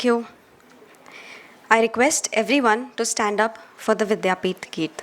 Thank you. I request everyone to stand up for the Vidyapith Geet.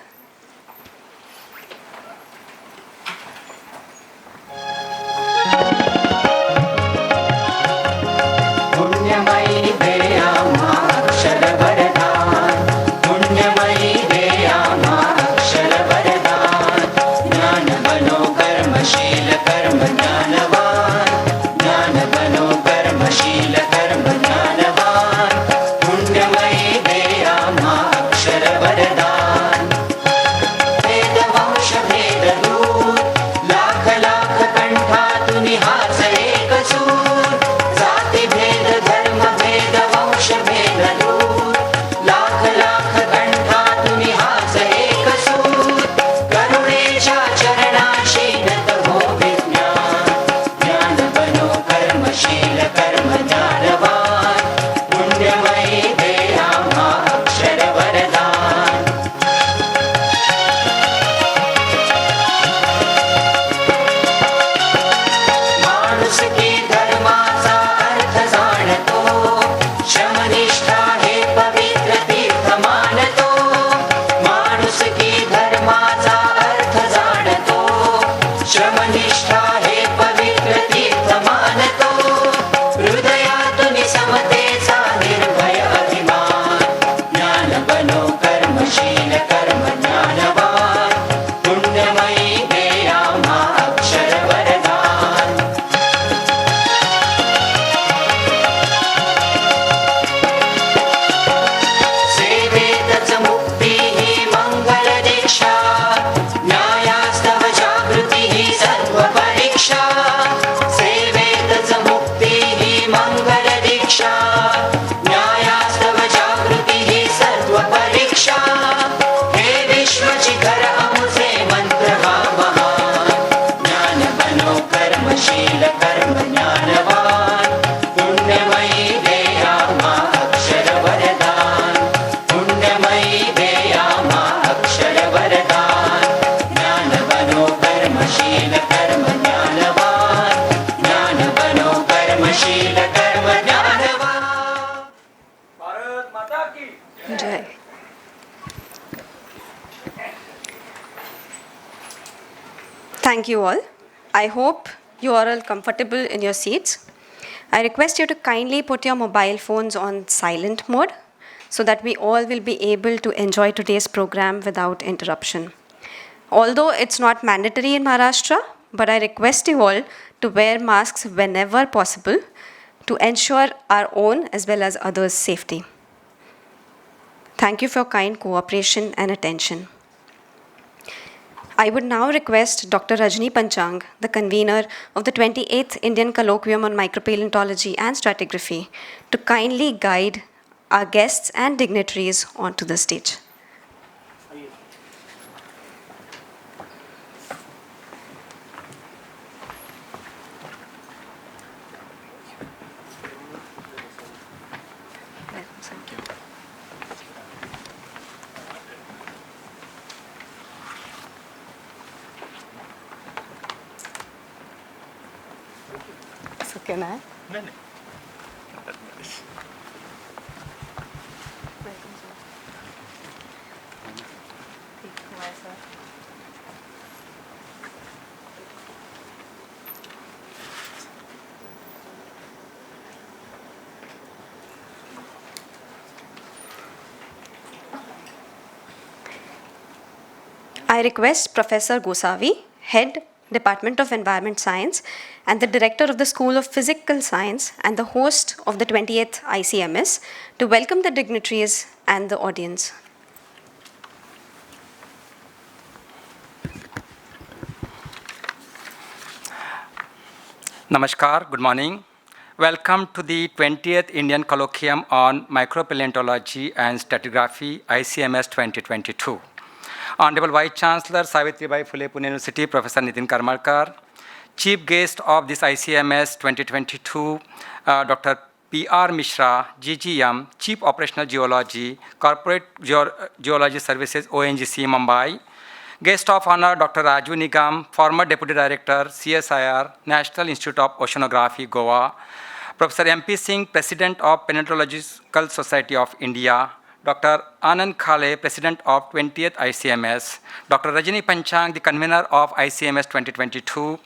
Thank you all. I hope you are all comfortable in your seats. I request you to kindly put your mobile phones on silent mode so that we all will be able to enjoy today's program without interruption. Although it's not mandatory in Maharashtra, but I request you all to wear masks whenever possible to ensure our own as well as others' safety. Thank you for your kind cooperation and attention. I would now request Dr. Rajni Panchang, the convener of the 28th Indian Colloquium on Micropaleontology and Stratigraphy, to kindly guide our guests and dignitaries onto the stage. Can I? No. I request Professor Gosavi, Head, Department of Environment Science, and the Director of the School of Physical Science and the host of the 20th ICMS to welcome the dignitaries and the audience. Namaskar, good morning. Welcome to the 20th Indian Colloquium on Micropaleontology and Stratigraphy, ICMS 2022. Honorable Vice Chancellor, Savitribai Phule Pune University, Professor Nitin Karmarkar, Chief Guest of this ICMS 2022, Dr. P.R. Mishra, GGM, Chief Operational Geology, Corporate Geology Services, ONGC, Mumbai. Guest of Honor, Dr. Raju Nigam, former Deputy Director, CSIR, National Institute of Oceanography, Goa. Professor M.P. Singh, President of Paleontological Society of India, Dr. Anand Khale, President of 20th ICMS, Dr. Rajini Panchang, the convener of ICMS 2022,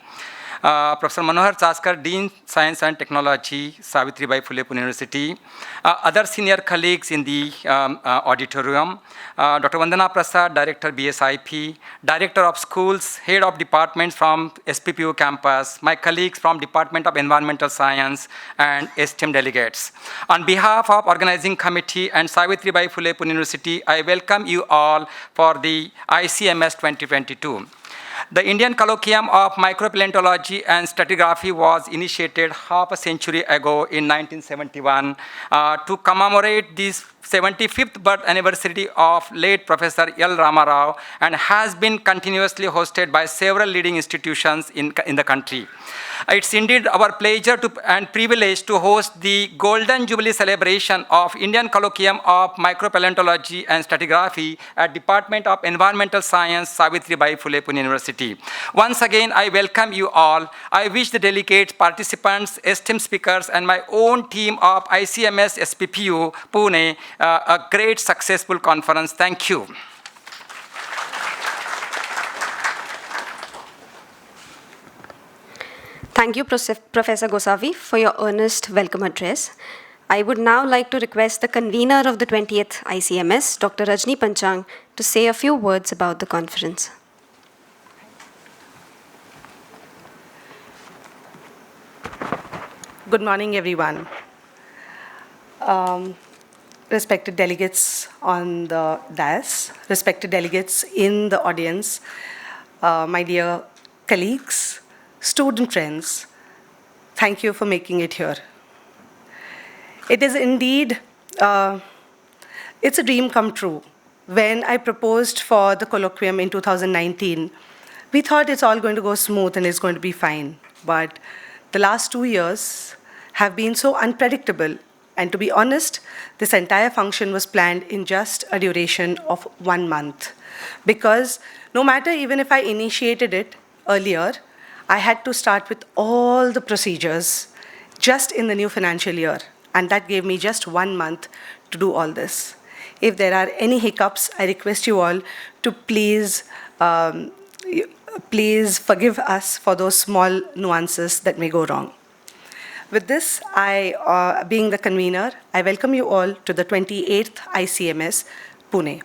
Professor Manohar Chaskar, Dean Science and Technology, Savitribai Phule Pune University, other senior colleagues in the auditorium, Dr. Vandana Prasad, Director BSIP, Director of Schools, Head of Departments from SPPU campus, my colleagues from Department of Environmental Science, and esteemed delegates. On behalf of Organizing Committee and Savitribai Phule Pune University, I welcome you all for the ICMS 2022. The Indian Colloquium of Micropaleontology and Stratigraphy was initiated half a century ago in 1971 to commemorate this 75th birth anniversary of late Professor L. Ramarao, and has been continuously hosted by several leading institutions in the country. It's indeed our pleasure and privilege to host the Golden Jubilee celebration of Indian Colloquium of Micropaleontology and Stratigraphy at Department of Environmental Science, Savitribai Phule Pune University. Once again, I welcome you all. I wish the delegates, participants, esteemed speakers, and my own team of ICMS SPPU Pune a great successful conference. Thank you. Thank you, Professor Gosavi, for your earnest welcome address. I would now like to request the convener of the 20th ICMS, Dr. Rajni Panchang, to say a few words about the conference. Good morning, everyone. Respected delegates on the dais, respected delegates in the audience, my dear colleagues, student friends, thank you for making it here. It is indeed, it's a dream come true. When I proposed for the colloquium in 2019, we thought it's all going to go smooth and it's going to be fine. But the last 2 years have been so unpredictable. And to be honest, this entire function was planned in just a duration of 1 month. Because no matter even if I initiated it earlier, I had to start with all the procedures just in the new financial year. And that gave me just 1 month to do all this. If there are any hiccups, I request you all to please forgive us for those small nuances that may go wrong. With this, being the convener, I welcome you all to the 28th ICMS, Pune.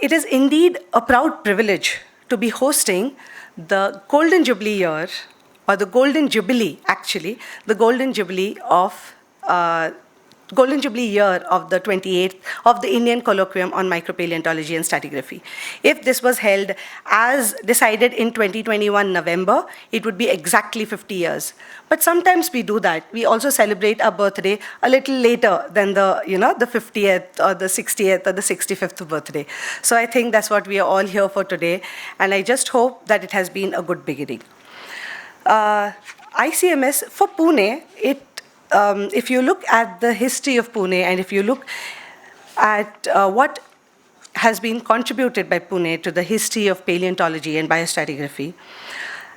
It is indeed a proud privilege to be hosting the Golden Jubilee year, or the Golden Jubilee, actually, the Golden Jubilee year of the 28th of the Indian Colloquium on Micropaleontology and Stratigraphy. If this was held as decided in 2021 November, it would be exactly 50 years. But sometimes we do that. We also celebrate our birthday a little later than the 50th or the 60th or the 65th birthday. So I think that's what we are all here for today. And I just hope that it has been a good beginning. ICMS for Pune, if you look at the history of Pune and if you look at what has been contributed by Pune to the history of paleontology and biostratigraphy,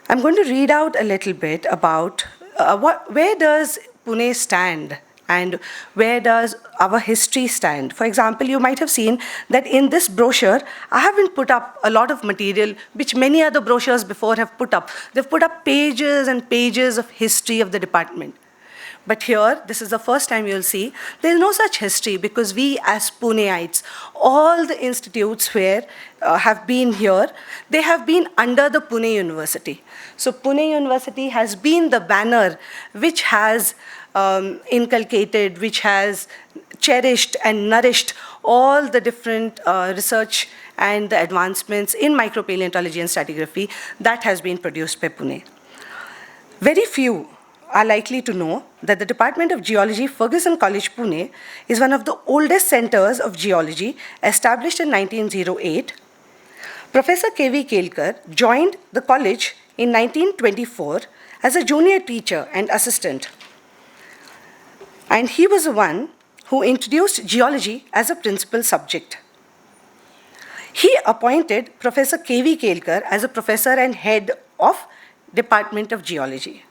I'm going to read out a little bit about where does Pune stand and where does our history stand. For example, you might have seen that in this brochure, I haven't put up a lot of material which many other brochures before have put up. They've put up pages and pages of history of the department. But here, this is the first time you'll see, there's no such history because we as Puneites, all the institutes where have been here, they have been under the Pune University. So Pune University has been the banner which has inculcated, which has cherished and nourished all the different research and the advancements in micropaleontology and stratigraphy that has been produced by Pune. Very few are likely to know that the Department of Geology, Fergusson College, Pune, is one of the oldest centers of geology established in 1908. Professor K.V. Kelkar joined the college in 1924 as a junior teacher and assistant. And he was the one who introduced geology as a principal subject. He appointed Professor K.V. Kelkar as a professor and head of Department of Geology.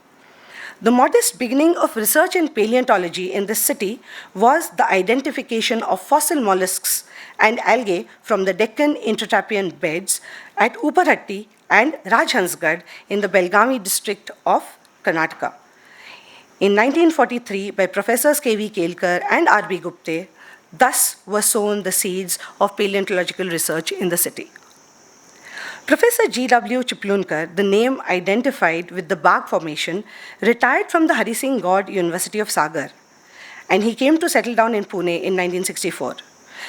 The modest beginning of research in paleontology in this city was the identification of fossil mollusks and algae from the Deccan intertrappean beds at Uparhatti and Rajhansgad in the Belgavi district of Karnataka. In 1943, by Professors K.V. Kelkar and R.B. Gupte, thus were sown the seeds of paleontological research in the city. Professor G.W. Chiplunkar, the name identified with the Bagh Formation, retired from the Hari Singh God University of Sagar, and he came to settle down in Pune in 1964.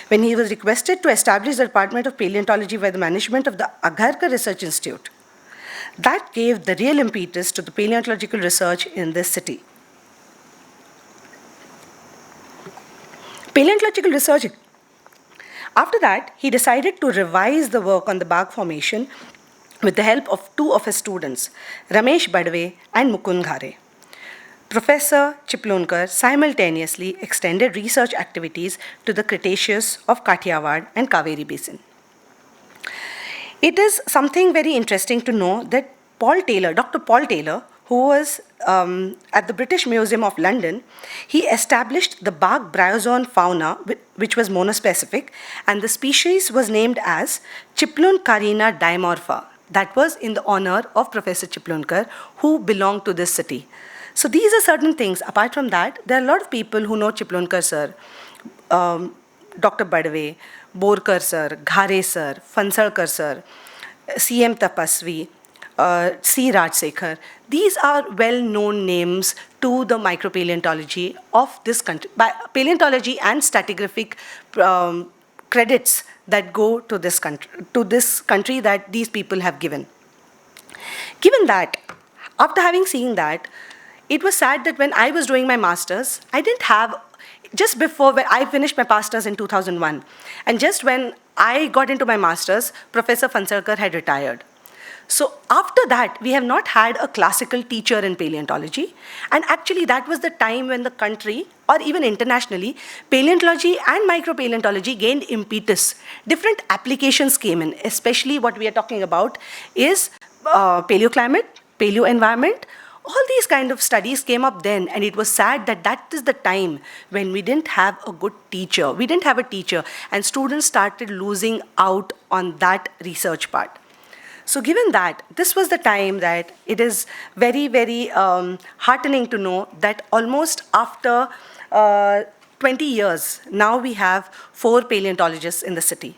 When he was requested to establish the Department of Paleontology by the management of the Agharkar Research Institute, that gave the real impetus to the paleontological research in this city. Paleontological research. After that, he decided to revise the work on the Bagh Formation with the help of two of his students, Ramesh Badve and Mukund Ghare. Professor Chiplunkar simultaneously extended research activities to the Cretaceous of Kathiawar and Kaveri Basin. It is something very interesting to know that Dr. Paul Taylor, who was at the British Museum of London, he established the Bagh bryozoan fauna, which was monospecific, and the species was named as Chiplunkarina dimorpha. That was in the honor of Professor Chiplunkar, who belonged to this city. So these are certain things. Apart from that, there are a lot of people who know Chiplunkar sir, Dr. Badve, Borkar sir, Ghare sir, Fansalkar sir, C.M. Tapasvi, C. Rajsekhar. These are well-known names to the micropaleontology of this country, paleontology and stratigraphic credits that go to this country that these people have given. Given that, after having seen that, it was sad that when I was doing my master's, I didn't have, just before when I finished my master's in 2001, and just when I got into my master's, Professor Fansalkar had retired. So after that, we have not had a classical teacher in paleontology, and actually that was the time when the country, or even internationally, paleontology and micropaleontology gained impetus. Different applications came in, especially what we are talking about is paleoclimate, paleoenvironment. All these kind of studies came up then, and it was sad that that is the time when we didn't have a good teacher. We didn't have a teacher, and students started losing out on that research part. So given that, this was the time that it is very, very heartening to know that almost after 20 years, now we have 4 paleontologists in the city.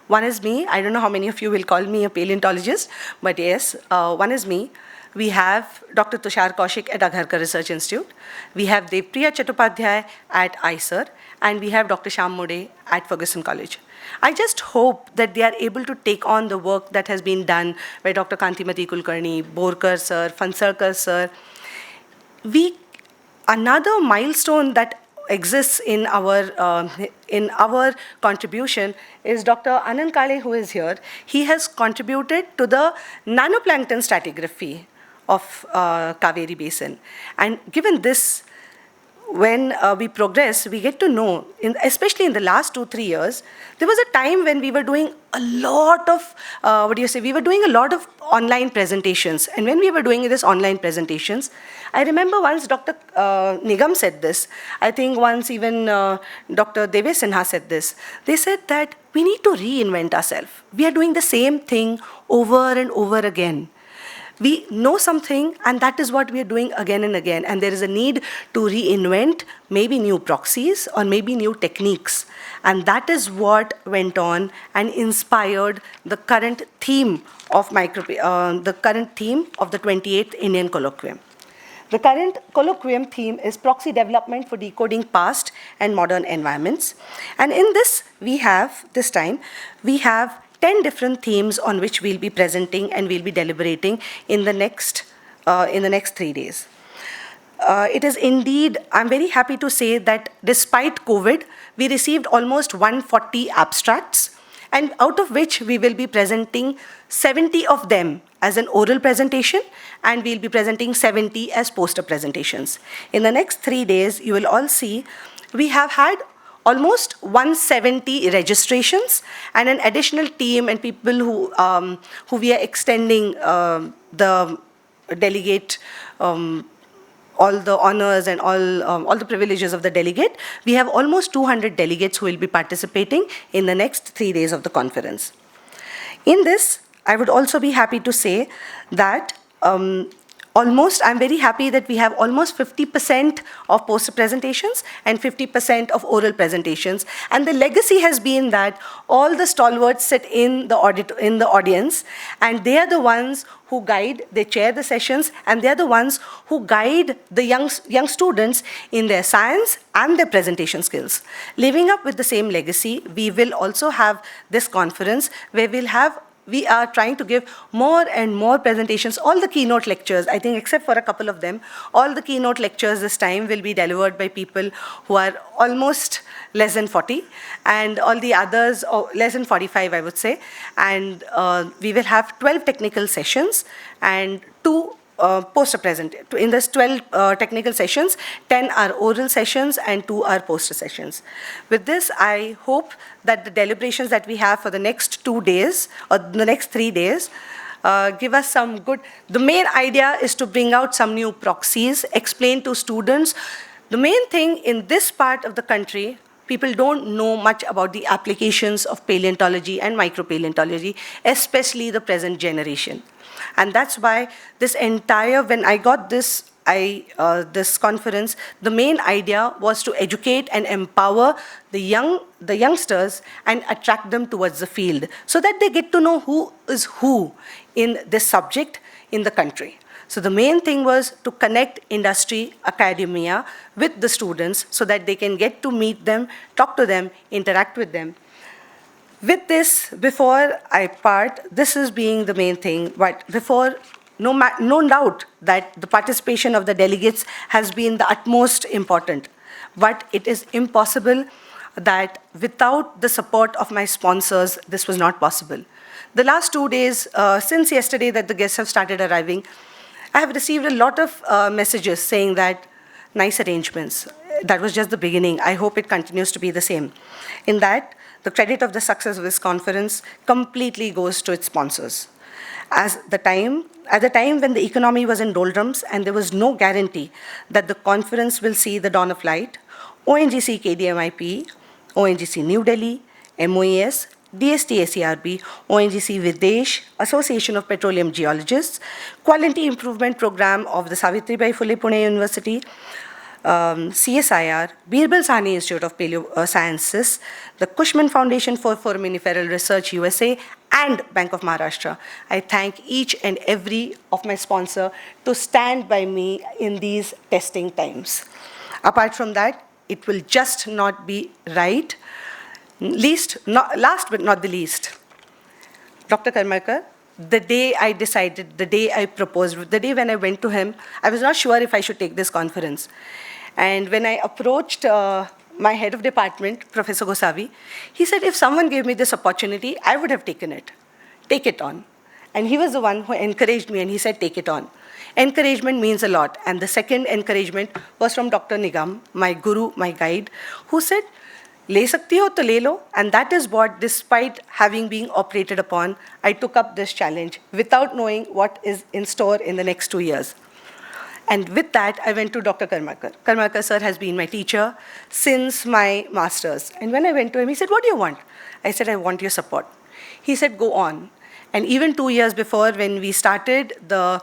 One is me. I don't know how many of you will call me a paleontologist, but yes, one is me. We have Dr. Tushar Kaushik at Agharkar Research Institute. We have Devpriya Chattopadhyay at ICER, and we have Dr. Shyam Mode at Ferguson College. I just hope that they are able to take on the work that has been done by Dr. Kantimati Kulkarni, Borkar sir, Fansalkar sir. Another milestone that exists in our contribution is Dr. Anand Kale, who is here. He has contributed to the nanoplankton stratigraphy of Kaveri Basin. And given this, when we progress, we get to know, especially in the last 2-3 years, there was a time when we were doing a lot of, we were doing a lot of online presentations. And when we were doing this online presentations, I remember once Dr. Nigam said this. I think once even Dr. Devesh Sinha said this. They said that we need to reinvent ourselves. We are doing the same thing over and over again. We know something, and that is what we are doing again and again. And there is a need to reinvent maybe new proxies or maybe new techniques. And that is what went on and inspired the current theme of the 28th Indian Colloquium. The current colloquium theme is proxy development for decoding past and modern environments. And in this, this time, we have 10 different themes on which we'll be presenting and we'll be deliberating in the next 3 days. It is indeed, I'm very happy to say that despite COVID, we received almost 140 abstracts, and out of which we will be presenting 70 of them as an oral presentation, and we'll be presenting 70 as poster presentations. In the next 3 days, you will all see, we have had almost 170 registrations and an additional team and people who we are extending the delegate all the honors and all the privileges of the delegate. We have almost 200 delegates who will be participating in the next 3 days of the conference. In this, I would also be happy to say that I'm very happy that we have almost 50% of poster presentations and 50% of oral presentations. And the legacy has been that all the stalwarts sit in the audience, and they are the ones who guide, they chair the sessions, and they are the ones who guide the young students in their science and their presentation skills. Living up with the same legacy, we will also have this conference where we are trying to give more and more presentations. All the keynote lectures, I think except for a couple of them, all the keynote lectures this time will be delivered by people who are almost less than 40, and all the others, less than 45, I would say. And we will have 12 technical sessions and 2 poster present. In this 12 technical sessions, 10 are oral sessions and 2 are poster sessions. With this, I hope that the deliberations that we have for the next 2 days, or the next 3 days, give us some good. The main idea is to bring out some new proxies, explain to students. The main thing in this part of the country, people don't know much about the applications of paleontology and micropaleontology, especially the present generation. And that's why when I got this conference, the main idea was to educate and empower the youngsters and attract them towards the field so that they get to know who is who in this subject in the country. So the main thing was to connect industry, academia with the students so that they can get to meet them, talk to them, interact with them. With this, before I part, this is being the main thing, but no doubt that the participation of the delegates has been the utmost important. But it is impossible that without the support of my sponsors, this was not possible. The last 2 days, since yesterday that the guests have started arriving, I have received a lot of messages saying that nice arrangements. That was just the beginning. I hope it continues to be the same. In that, the credit of the success of this conference completely goes to its sponsors. At the time when the economy was in doldrums and there was no guarantee that the conference will see the dawn of light, ONGC KDMIP, ONGC New Delhi, MOES, DST ACRB, ONGC Videsh, Association of Petroleum Geologists, Quality Improvement Program of the Savitribai Phule Pune University, CSIR, Birbal Sahni Institute of Paleo Sciences, the Cushman Foundation for Foraminiferal Research USA, and Bank of Maharashtra. I thank each and every of my sponsors to stand by me in these testing times. Apart from that, it will just not be right. Last but not the least, Dr. Karmakar, the day I decided, the day I proposed, the day when I went to him, I was not sure if I should take this conference. And when I approached my head of department, Professor Gosavi, he said, if someone gave me this opportunity, I would have taken it. Take it on. And he was the one who encouraged me, and he said, take it on. Encouragement means a lot. And the second encouragement was from Dr. Nigam, my guru, my guide, who said, ले सकती हो तो ले लो. And that is what, despite having been operated upon, I took up this challenge without knowing what is in store in the next 2 years. And with that, I went to Dr. Karmakar. Karmakar sir has been my teacher since my master's. And when I went to him, he said, what do you want? I said, I want your support. He said, go on. And even 2 years before, when we started the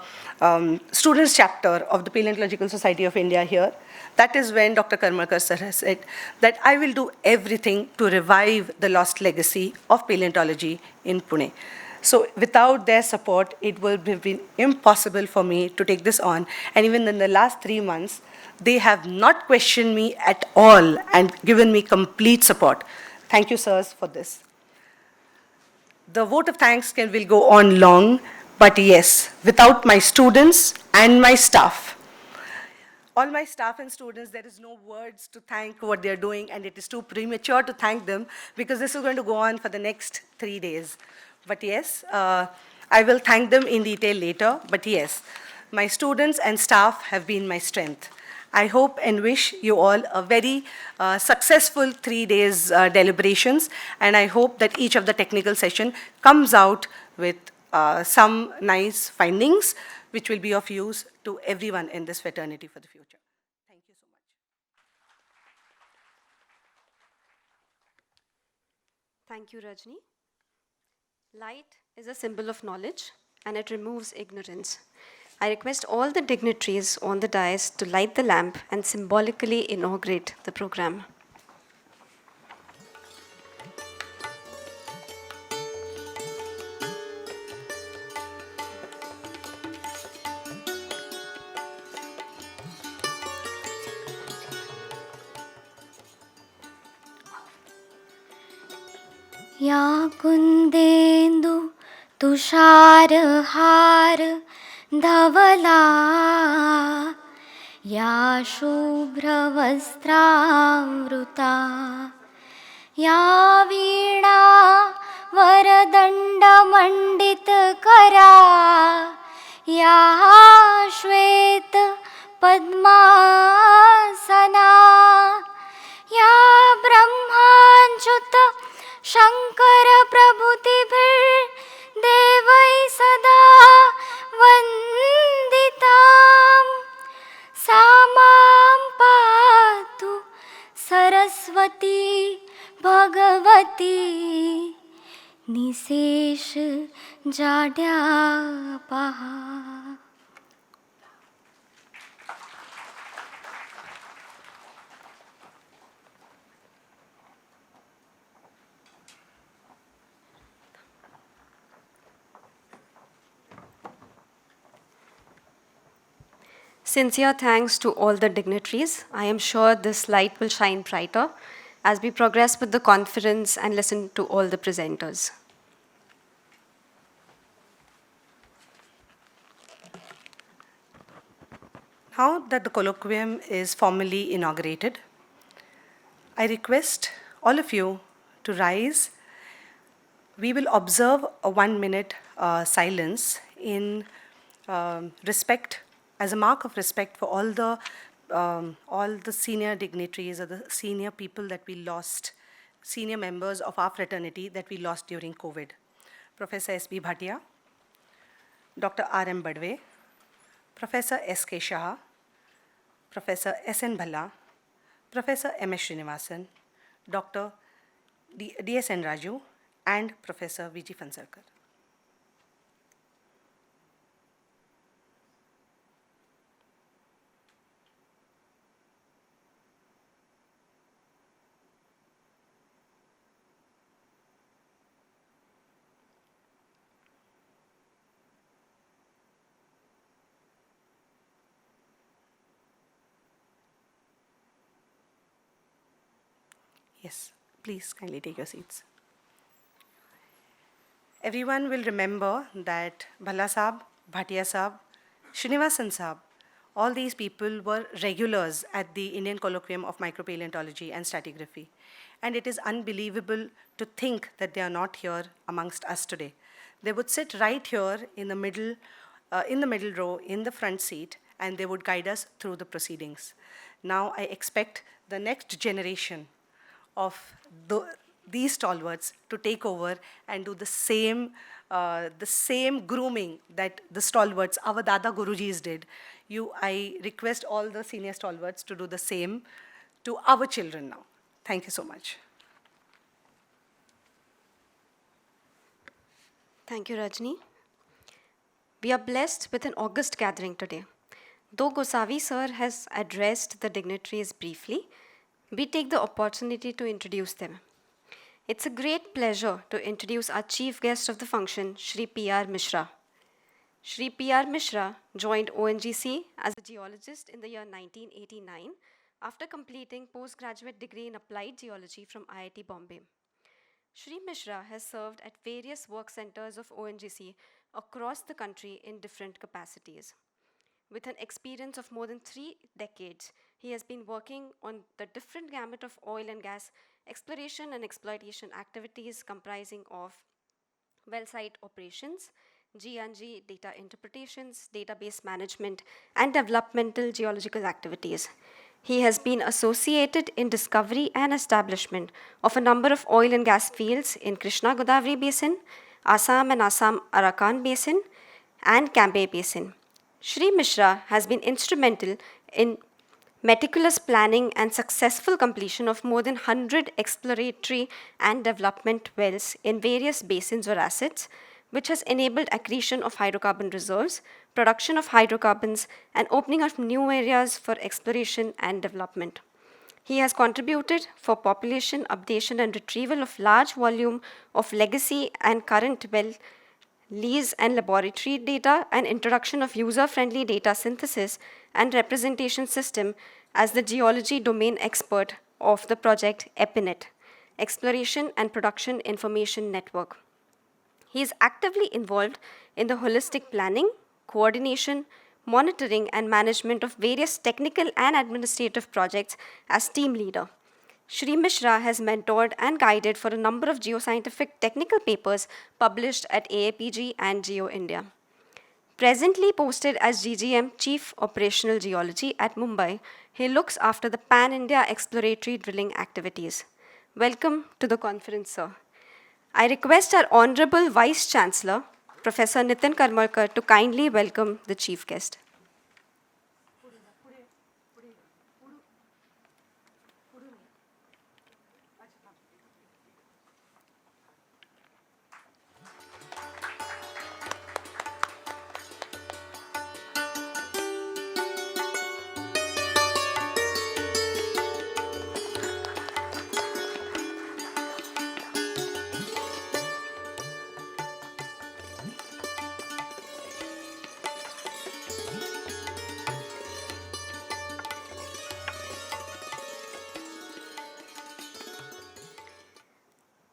students chapter of the Paleontological Society of India here, that is when Dr. Karmakar sir has said that I will do everything to revive the lost legacy of paleontology in Pune. So without their support, it would have been impossible for me to take this on. And even in the last 3 months, they have not questioned me at all and given me complete support. Thank you, sirs, for this. The vote of thanks will go on long, but yes, without my students and my staff, all my staff and students, there is no words to thank what they're doing, and it is too premature to thank them because this is going to go on for the next 3 days. But yes, I will thank them in detail later, but yes, my students and staff have been my strength. I hope and wish you all a very successful 3 days deliberations, and I hope that each of the technical session comes out with some nice findings which will be of use to everyone in this fraternity for the future. Thank you so much. Thank you, Rajni. Light is a symbol of knowledge and it removes ignorance. I request all the dignitaries on the dais to light the lamp and symbolically inaugurate the program. या कुन्देन्दु तुषारहार धवला या शुभ्रवस्त्रावृता या वीणा वरदण्डमण्डितकरा या श्वेत पद्मासना या ब्रह्माच्युत शङ्कर प्रभृतिभिर्देवै सदा वन्दितां सा मां पातु सरस्वती भगवती निशेष जाड्यापहा. Sincere thanks to all the dignitaries. I am sure this light will shine brighter as we progress with the conference and listen to all the presenters. Now that the colloquium is formally inaugurated, I request all of you to rise. We will observe a 1-minute silence in respect, as a mark of respect for all the senior dignitaries or the senior people that we lost, senior members of our fraternity that we lost during COVID. Professor S.B. Bhatia, Dr. R.M. Badve, Professor S.K. Shah, Professor S.N. Bhalla, Professor M.S. Srinivasan, Dr. D.S.N. Raju, and Professor V.G. Fansarkar. Yes, please kindly take your seats. Everyone will remember that Bhalla Saab, Bhatia Saab, Srinivasan Saab, all these people were regulars at the Indian Colloquium of Micropaleontology and Stratigraphy. And it is unbelievable to think that they are not here amongst us today. They would sit right here in the middle row, in the front seat, and they would guide us through the proceedings. Now I expect the next generation of these stalwarts to take over and do the same grooming that the stalwarts, our Dada Gurujis did. I request all the senior stalwarts to do the same to our children now. Thank you so much. Thank you, Rajni. We are blessed with an august gathering today. Though Gosavi sir has addressed the dignitaries briefly, we take the opportunity to introduce them. It's a great pleasure to introduce our chief guest of the function, Shri P.R. Mishra. Shri P.R. Mishra joined ONGC as a geologist in the year 1989 after completing postgraduate degree in applied geology from IIT Bombay. Shri Mishra has served at various work centers of ONGC across the country in different capacities. With an experience of more than 3 decades, he has been working on the different gamut of oil and gas exploration and exploitation activities comprising of well site operations, G&G data interpretations, database management, and developmental geological activities. He has been associated in discovery and establishment of a number of oil and gas fields in Krishna Godavari Basin, Assam and Assam Arakan Basin, and Cambay Basin. Shri Mishra has been instrumental in meticulous planning and successful completion of more than 100 exploratory and development wells in various basins or assets, which has enabled accretion of hydrocarbon reserves, production of hydrocarbons, and opening of new areas for exploration and development. He has contributed for population updation and retrieval of large volume of legacy and current well lease and laboratory data, and introduction of user-friendly data synthesis and representation system as the geology domain expert of the project EPINET, Exploration and Production Information Network. He is actively involved in the holistic planning, coordination, monitoring, and management of various technical and administrative projects as team leader. Shri Mishra has mentored and guided for a number of geoscientific technical papers published at AAPG and Geo India. Presently posted as GGM Chief Operational Geology at Mumbai, he looks after the Pan India exploratory drilling activities. Welcome to the conference, sir. I request our Honorable Vice Chancellor, Professor Nitin Karmarkar, to kindly welcome the chief guest.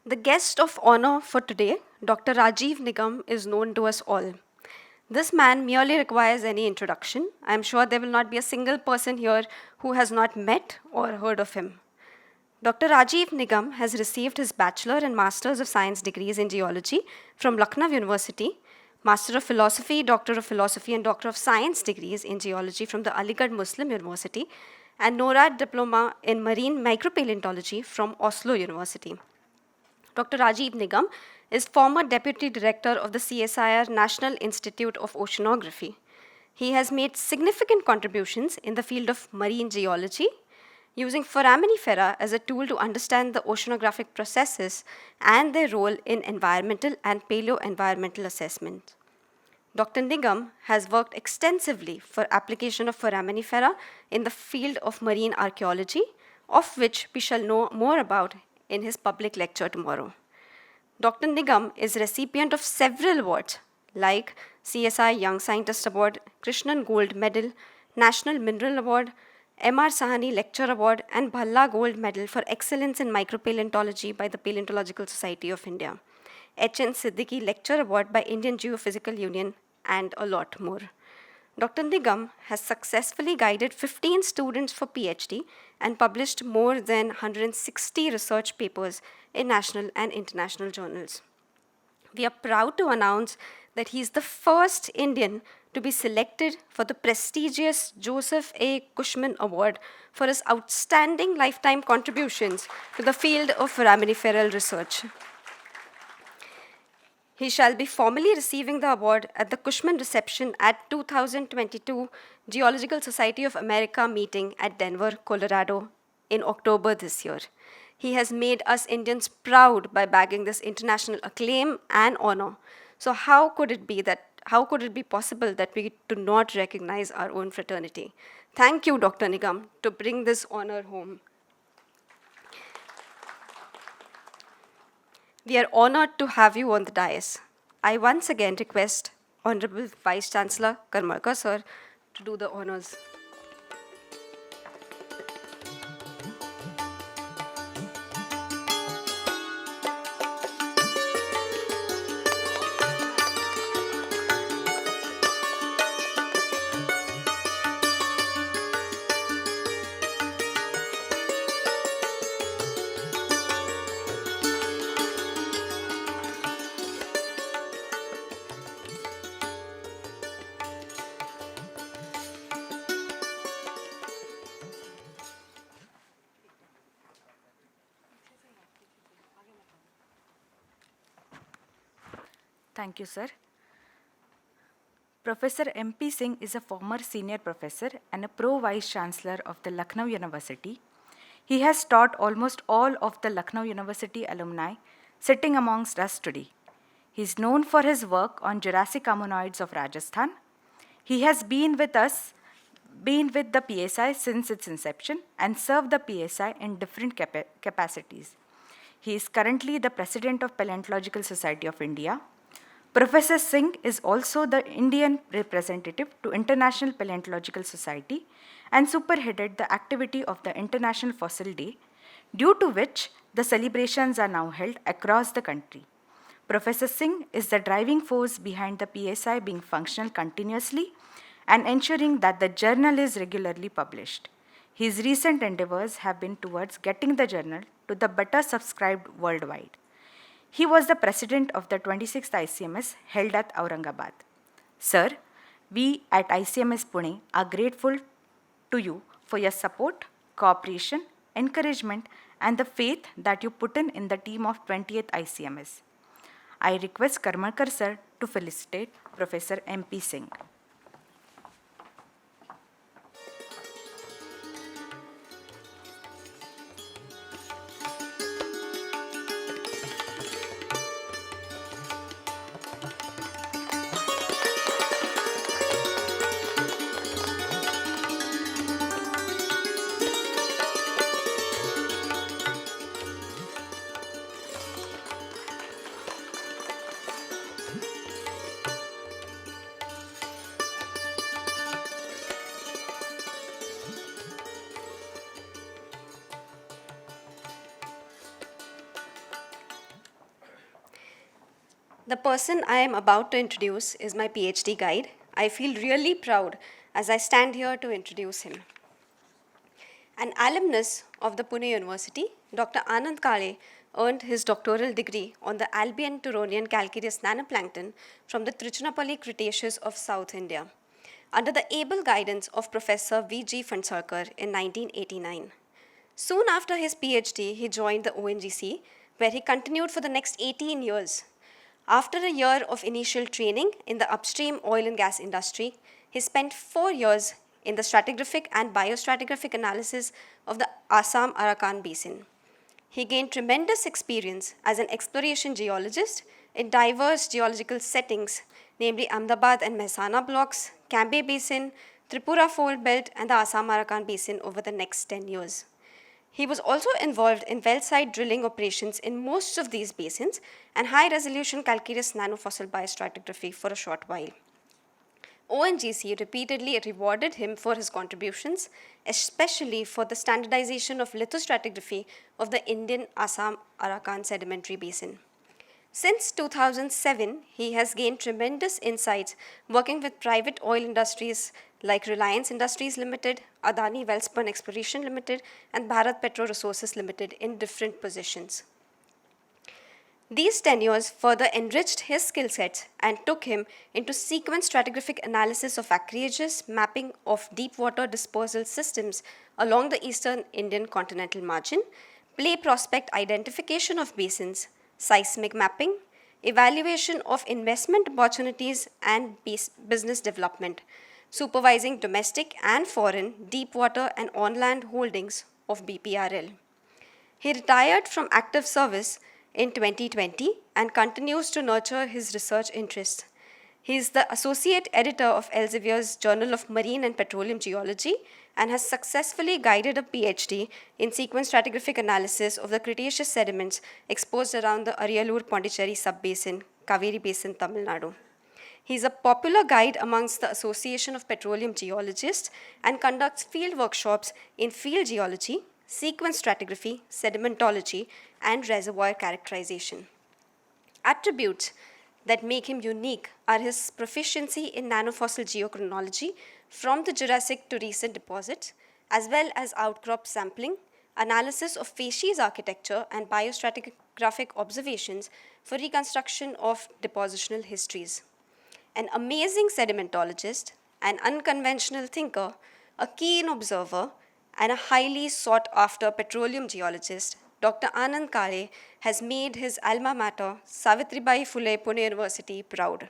The guest of honor for today, Dr. Rajiv Nigam, is known to us all. This man merely requires any introduction. I am sure there will not be a single person here who has not met or heard of him. Dr. Rajiv Nigam has received his Bachelor and Masters of Science degrees in Geology from Lucknow University, Master of Philosophy, Doctor of Philosophy, and Doctor of Science degrees in Geology from the Aligarh Muslim University, and NORAD Diploma in Marine Micropaleontology from Oslo University. Dr. Rajiv Nigam is former Deputy Director of the CSIR National Institute of Oceanography. He has made significant contributions in the field of marine geology, using foraminifera as a tool to understand the oceanographic processes and their role in environmental and paleo-environmental assessment. Dr. Nigam has worked extensively for application of foraminifera in the field of marine archaeology, of which we shall know more about in his public lecture tomorrow. Dr. Nigam is recipient of several awards like CSI Young Scientist Award, Krishnan Gold Medal, National Mineral Award, M.R. Sahani Lecture Award, and Bhalla Gold Medal for Excellence in Micropaleontology by the Paleontological Society of India, H.N. Siddiqui Lecture Award by Indian Geophysical Union, and a lot more. Dr. Nigam has successfully guided 15 students for PhD and published more than 160 research papers in national and international journals. We are proud to announce that he is the first Indian to be selected for the prestigious Joseph A. Cushman Award for his outstanding lifetime contributions to the field of foraminiferal research. He shall be formally receiving the award at the Cushman reception at 2022 Geological Society of America meeting at Denver, Colorado in October this year. He has made us Indians proud by bagging this international acclaim and honor. So how could it be possible that we do not recognize our own fraternity? Thank you, Dr. Nigam, to bring this honor home. We are honored to have you on the dais. I once again request Honorable Vice Chancellor Karmarkar, sir, to do the honors. Thank you, sir. Professor M.P. Singh is a former senior professor and a pro-vice chancellor of the Lucknow University. He has taught almost all of the Lucknow University alumni sitting amongst us today. He is known for his work on Jurassic Ammonoids of Rajasthan. He has been with the PSI since its inception and served the PSI in different capacities. He is currently the president of Paleontological Society of India. Professor Singh is also the Indian representative to International Paleontological Society and superheaded the activity of the International Fossil Day, due to which the celebrations are now held across the country. Professor Singh is the driving force behind the PSI being functional continuously and ensuring that the journal is regularly published. His recent endeavors have been towards getting the journal to the better subscribed worldwide. He was the president of the 26th ICMS held at Aurangabad. Sir, we at ICMS Pune are grateful to you for your support, cooperation, encouragement, and the faith that you put in the team of 20th ICMS. I request Karmakar sir to felicitate Professor M.P. Singh. The person I am about to introduce is my PhD guide. I feel really proud as I stand here to introduce him. An alumnus of the Pune University, Dr. Anand Kale earned his doctoral degree on the Albian Turonian calcareous nanoplankton from the Trichinopoly Cretaceous of South India, under the able guidance of Professor V.G. Phansalkar in 1989. Soon after his PhD, he joined the ONGC, where he continued for the next 18 years. After a year of initial training in the upstream oil and gas industry, he spent 4 years in the stratigraphic and biostratigraphic analysis of the Assam-Arakan Basin. He gained tremendous experience as an exploration geologist in diverse geological settings, namely Ahmedabad and Mehsana blocks, Cambay Basin, Tripura Fold Belt, and the Assam-Arakan Basin over the next 10 years. He was also involved in well site drilling operations in most of these basins and high-resolution calcareous nanofossil biostratigraphy for a short while. ONGC repeatedly rewarded him for his contributions, especially for the standardization of lithostratigraphy of the Indian Assam-Arakan sedimentary basin. Since 2007, he has gained tremendous insights working with private oil industries like Reliance Industries Limited, Adani Wellspun Exploration Limited, and Bharat Petro Resources Limited in different positions. These tenures further enriched his skill sets and took him into sequence stratigraphic analysis of acreages, mapping of deep water dispersal systems along the eastern Indian continental margin, play prospect identification of basins, seismic mapping, evaluation of investment opportunities and business development, supervising domestic and foreign deep water and on-land holdings of BPRL. He retired from active service in 2020 and continues to nurture his research interests. He is the associate editor of Elsevier's Journal of Marine and Petroleum Geology and has successfully guided a PhD in sequence stratigraphic analysis of the Cretaceous sediments exposed around the Ariyalur-Pondicherry subbasin, Kaveri Basin, Tamil Nadu. He is a popular guide amongst the Association of Petroleum Geologists and conducts field workshops in field geology, sequence stratigraphy, sedimentology, and reservoir characterization. Attributes that make him unique are his proficiency in nanofossil geochronology from the Jurassic to recent deposits, as well as outcrop sampling, analysis of facies architecture, and biostratigraphic observations for reconstruction of depositional histories. An amazing sedimentologist, an unconventional thinker, a keen observer, and a highly sought after petroleum geologist, Dr. Anand Kale has made his alma mater, Savitribai Phule Pune University, proud.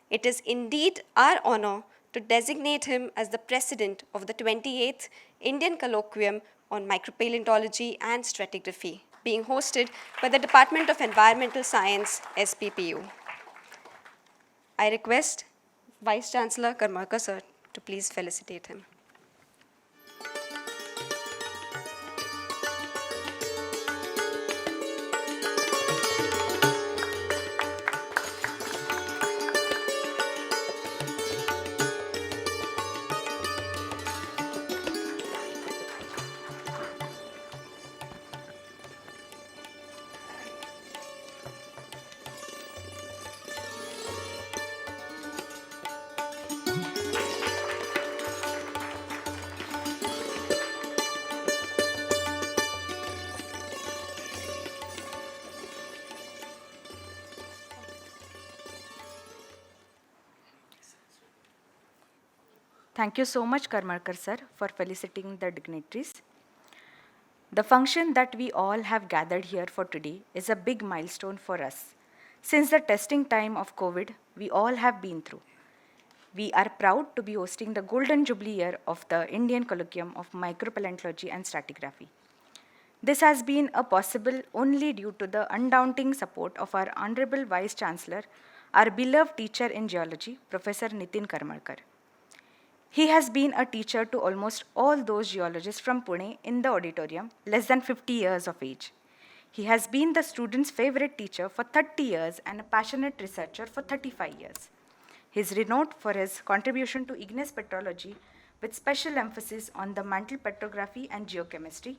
It is indeed our honor to designate him as the president of the 28th Indian Colloquium on Micropaleontology and Stratigraphy, being hosted by the Department of Environmental Science, SPPU. I request Vice Chancellor Karmarkar sir to please felicitate him. Thank you so much, Karmarkar sir, for felicitating the dignitaries. The function that we all have gathered here for today is a big milestone for us. Since the testing time of COVID, we all have been through. We are proud to be hosting the Golden Jubilee year of the Indian Colloquium of Micropaleontology and Stratigraphy. This has been possible only due to the undaunting support of our Honorable Vice Chancellor, our beloved teacher in geology, Professor Nitin Karmarkar. He has been a teacher to almost all those geologists from Pune in the auditorium, less than 50 years of age. He has been the students' favorite teacher for 30 years and a passionate researcher for 35 years. He is renowned for his contribution to igneous petrology with special emphasis on the mantle petrography and geochemistry,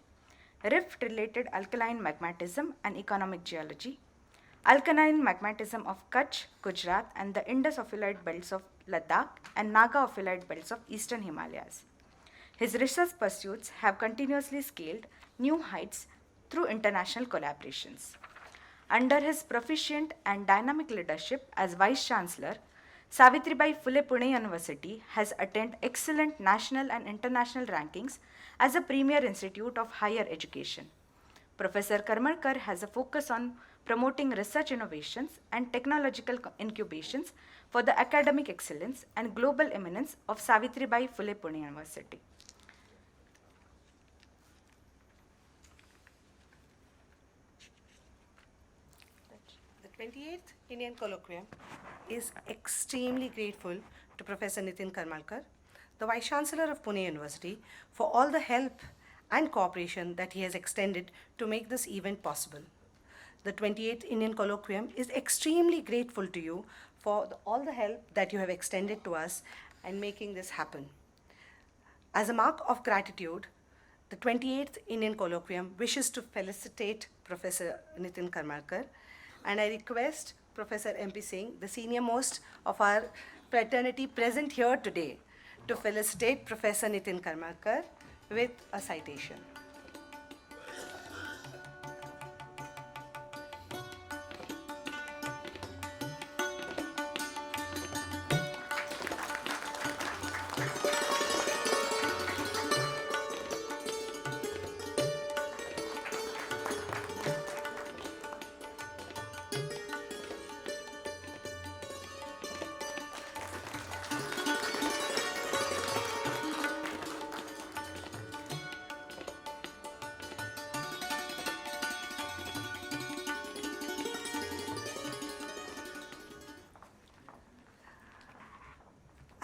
rift-related alkaline magmatism and economic geology, alkaline magmatism of Kutch, Gujarat, and the Indus ophiolite belts of Ladakh and Naga ophiolite belts of eastern Himalayas. His research pursuits have continuously scaled new heights through international collaborations. Under his proficient and dynamic leadership as Vice Chancellor, Savitribai Phule Pune University has attained excellent national and international rankings as a premier institute of higher education. Professor Karmarkar has a focus on promoting research innovations and technological incubations for the academic excellence and global eminence of Savitribai Phule Pune University. The 28th Indian Colloquium is extremely grateful to Professor Nitin Karmarkar, the Vice Chancellor of Pune University, for all the help and cooperation that he has extended to make this event possible. The 28th Indian Colloquium is extremely grateful to you for all the help that you have extended to us in making this happen. As a mark of gratitude, the 28th Indian Colloquium wishes to felicitate Professor Nitin Karmarkar, and I request Professor MP Singh, the senior most of our fraternity present here today, to felicitate Professor Nitin Karmarkar with a citation.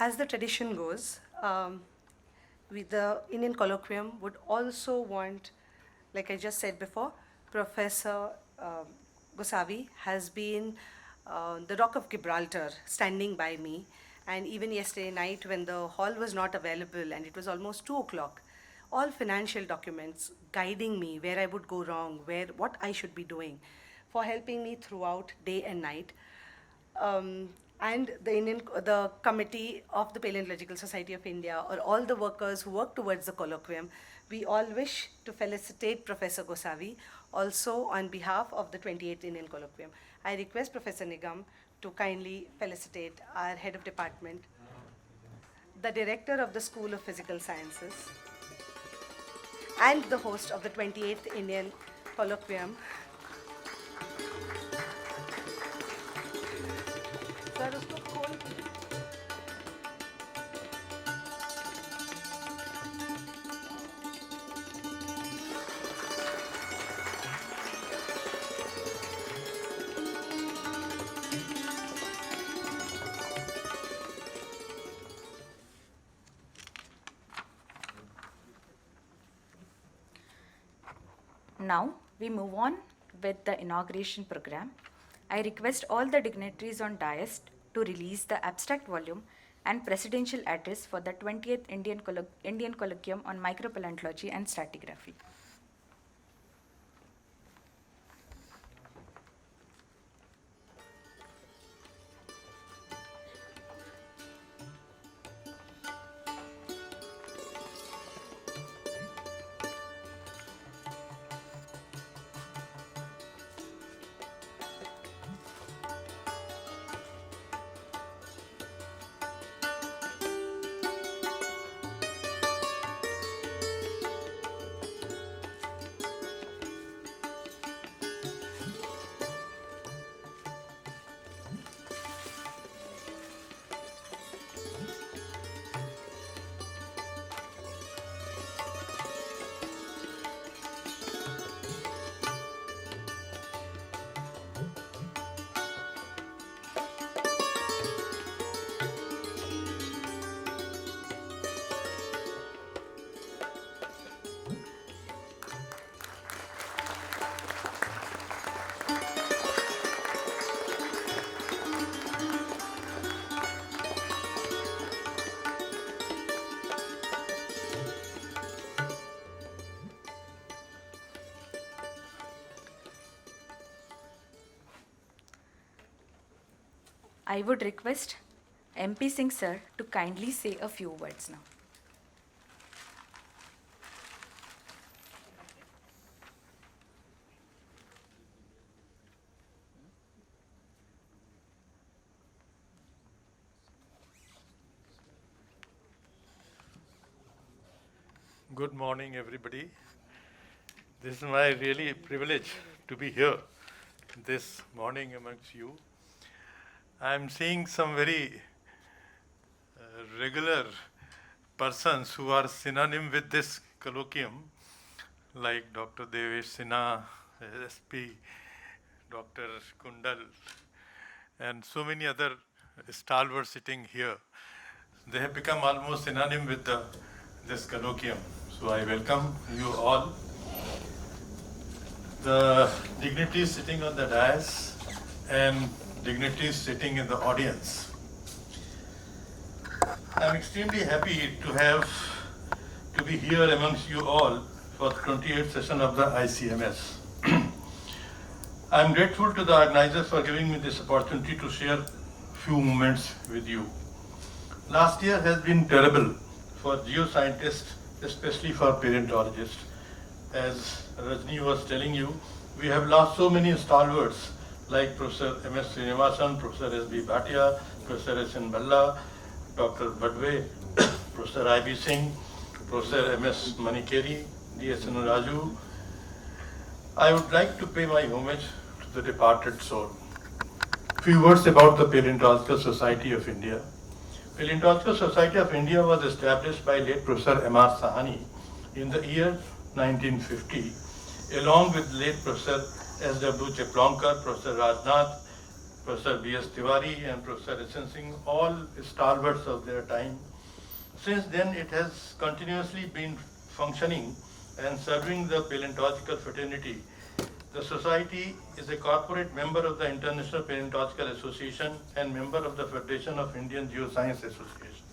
As the tradition goes, the Indian Colloquium would also want, like I just said before, Professor Gosavi has been the Rock of Gibraltar standing by me. And even yesterday night when the hall was not available and it was almost 2 o'clock, all financial documents guiding me where I would go wrong, what I should be doing, for helping me throughout day and night. And the committee of the Paleontological Society of India, or all the workers who work towards the colloquium, we all wish to felicitate Professor Gosavi also on behalf of the 28th Indian Colloquium. I request Professor Nigam to kindly felicitate our head of department, the director of the School of Physical Sciences, and the host of the 28th Indian Colloquium. Sir उसको खोल Now we move on with the inauguration program. I request all the dignitaries on dais to release the abstract volume and presidential address for the 20th Indian Colloquium on Micropalaeontology and Stratigraphy. I would request MP Singh sir to kindly say a few words now. Good morning, everybody. This is my really privilege to be here this morning amongst you. I'm seeing some very regular persons who are synonym with this colloquium, like Dr. Devesh Sinha, SP, Dr. Kundal, and so many other stalwarts sitting here. They have become almost synonym with this colloquium. So I welcome you all. The dignitaries sitting on the dais and dignitaries sitting in the audience. I'm extremely happy to be here amongst you all for the 28th session of the ICMS. I'm grateful to the organizers for giving me this opportunity to share few moments with you. Last year has been terrible for geoscientists, especially for paleontologists. As Rajni was telling you, we have lost so many stalwarts like Professor M.S. Srinivasan, Professor S.B. Bhatia, Professor S.N. Balla, Dr. Badwe, Professor I.B. Singh, Professor M.S. Manikeri, D.S.N. Raju. I would like to pay my homage to the departed soul. Few words about the Paleontological Society of India. Paleontological Society of India was established by late Professor M.R. Sahani in the year 1950, along with late Professor S.W. Cheplonkar, Professor Rajnath, Professor B.S. Tiwari, and Professor S.N. Singh, all stalwarts of their time. Since then, it has continuously been functioning and serving the paleontological fraternity. The society is a corporate member of the International Paleontological Association and member of the Federation of Indian Geoscience Association,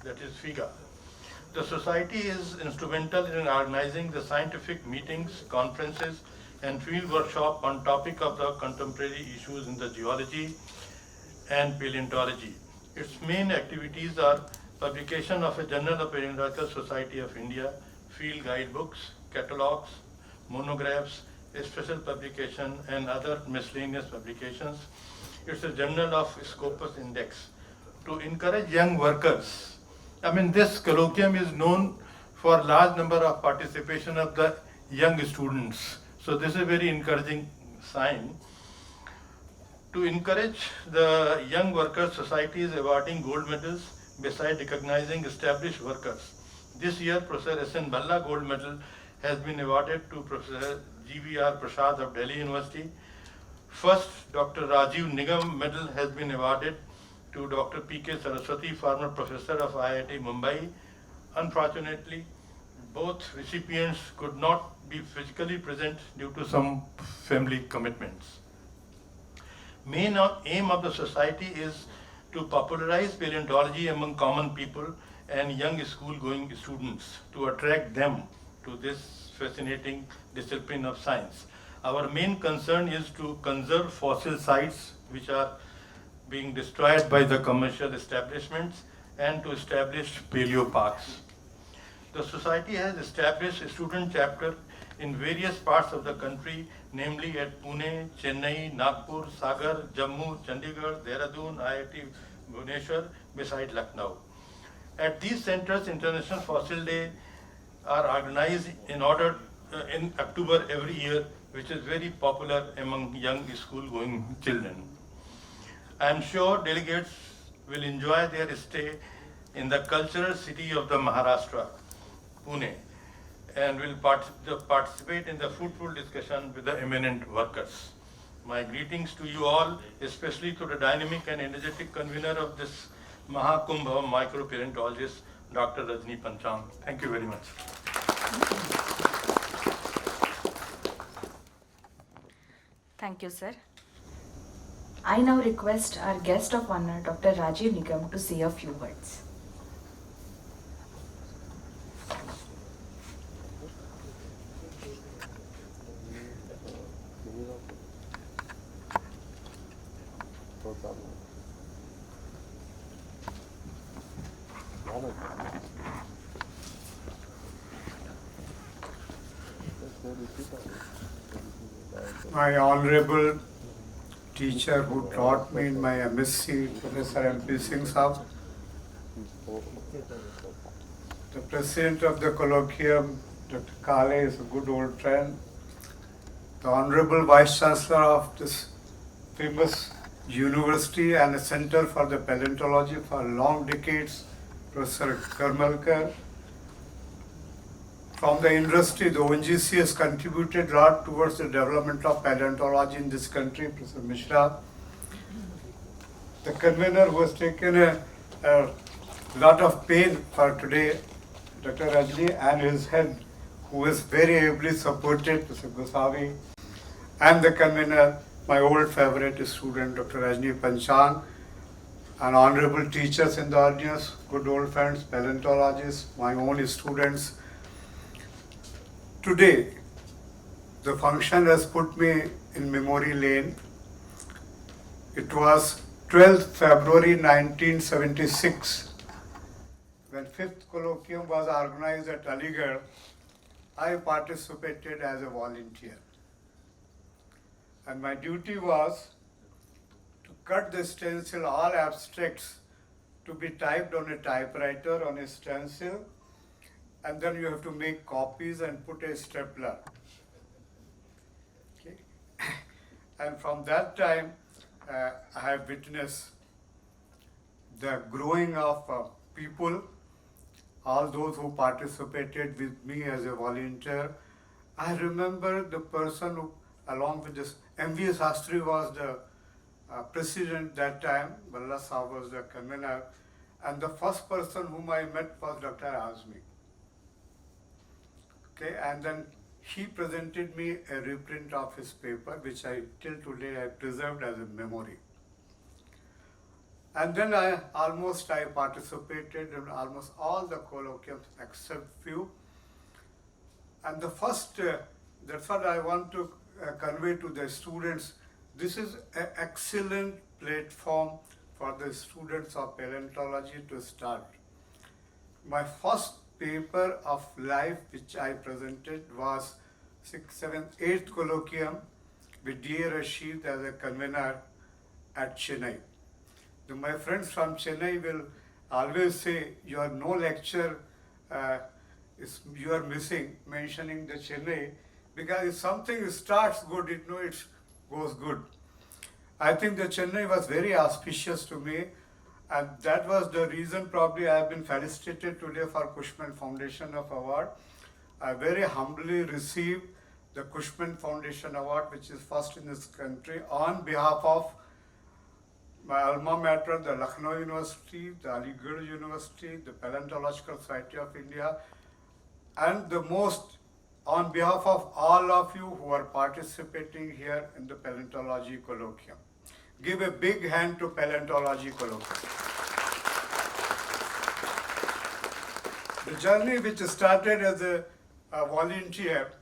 that is FIGA. The society is instrumental in organizing the scientific meetings, conferences, and field workshop on topic of the contemporary issues in the geology and paleontology. Its main activities are publication of a Journal of Paleontological Society of India, field guidebooks, catalogs, monographs, a special publication, and other miscellaneous publications. It's a journal of Scopus Index. To encourage young workers, this colloquium is known for large number of participation of the young students. So this is a very encouraging sign. To encourage the young workers, society is awarding gold medals besides recognizing established workers. This year, Professor S.N. Bhalla Gold Medal has been awarded to Professor G.V.R. Prasad of Delhi University. First, Dr. Rajiv Nigam Medal has been awarded to Dr. P.K. Saraswati, former professor of IIT Mumbai. Unfortunately, both recipients could not be physically present due to some family commitments. Main aim of the society is to popularize paleontology among common people and young school-going students to attract them to this fascinating discipline of science. Our main concern is to conserve fossil sites which are being destroyed by the commercial establishments and to establish paleo parks. The society has established a student chapter in various parts of the country, namely at Pune, Chennai, Nagpur, Sagar, Jammu, Chandigarh, Dehradun, IIT Bhubaneswar, beside Lucknow. At these centers, International Fossil Day are organized in October every year, which is very popular among young school-going children. I am sure delegates will enjoy their stay in the cultural city of the Maharashtra, Pune, and will participate in the fruitful discussion with the eminent workers. My greetings to you all, especially to the dynamic and energetic convener of this Mahakumbh of micropaleontologists, Dr. Rajni Panchang. Thank you very much. Thank you, sir. I now request our guest of honor, Dr. Rajiv Nigam, to say a few words. My honorable teacher who taught me in my MSc, Professor M.P. Singh Sahab, the president of the Colloquium, Dr. Kale, is a good old friend, the honorable vice chancellor of this famous university and a center for the paleontology for long decades, Professor Karmalkar. From the industry, the ONGC has contributed a lot towards the development of paleontology in this country, Professor Mishra. The convener who has taken a lot of pain for today, Dr. Rajni, and his head, who is very ably supported, Professor Gosavi, and the convener, my old favorite student, Dr. Rajni Panchang, and honorable teachers in the audience, good old friends, paleontologists, my own students. Today, the function has put me in memory lane. It was 12th February 1976, when 5th Colloquium was organized at Aligarh. I participated as a volunteer. And my duty was to cut the stencil, all abstracts, to be typed on a typewriter on a stencil, and then you have to make copies and put a stapler. Okay. And from that time, I have witnessed the growing of people, all those who participated with me as a volunteer. I remember the person who, along with this, M.V. Sastry was the president that time, Balla Saab was the convener, and the first person whom I met was Dr. Azmi. Okay, and then he presented me a reprint of his paper, which I till today I preserved as a memory. And then I participated in almost all the colloquiums except few. And the first, that's what I want to convey to the students. This is an excellent platform for the students of paleontology to start. My first paper of life which I presented was 6th, 7th, 8th Colloquium with D.A. Rashid as a convener at Chennai. My friends from Chennai will always say, your no lecture you are missing, mentioning the Chennai, because if something starts good, it goes good. I think the Chennai was very auspicious to me, and that was the reason probably I have been felicitated today for Cushman Foundation of Award. I very humbly received the Cushman Foundation Award, which is first in this country, on behalf of my alma mater, the Lucknow University, the Aligarh University, the Paleontological Society of India, and the most on behalf of all of you who are participating here in the Paleontology Colloquium. Give a big hand to Paleontology Colloquium. The journey which started as a volunteer,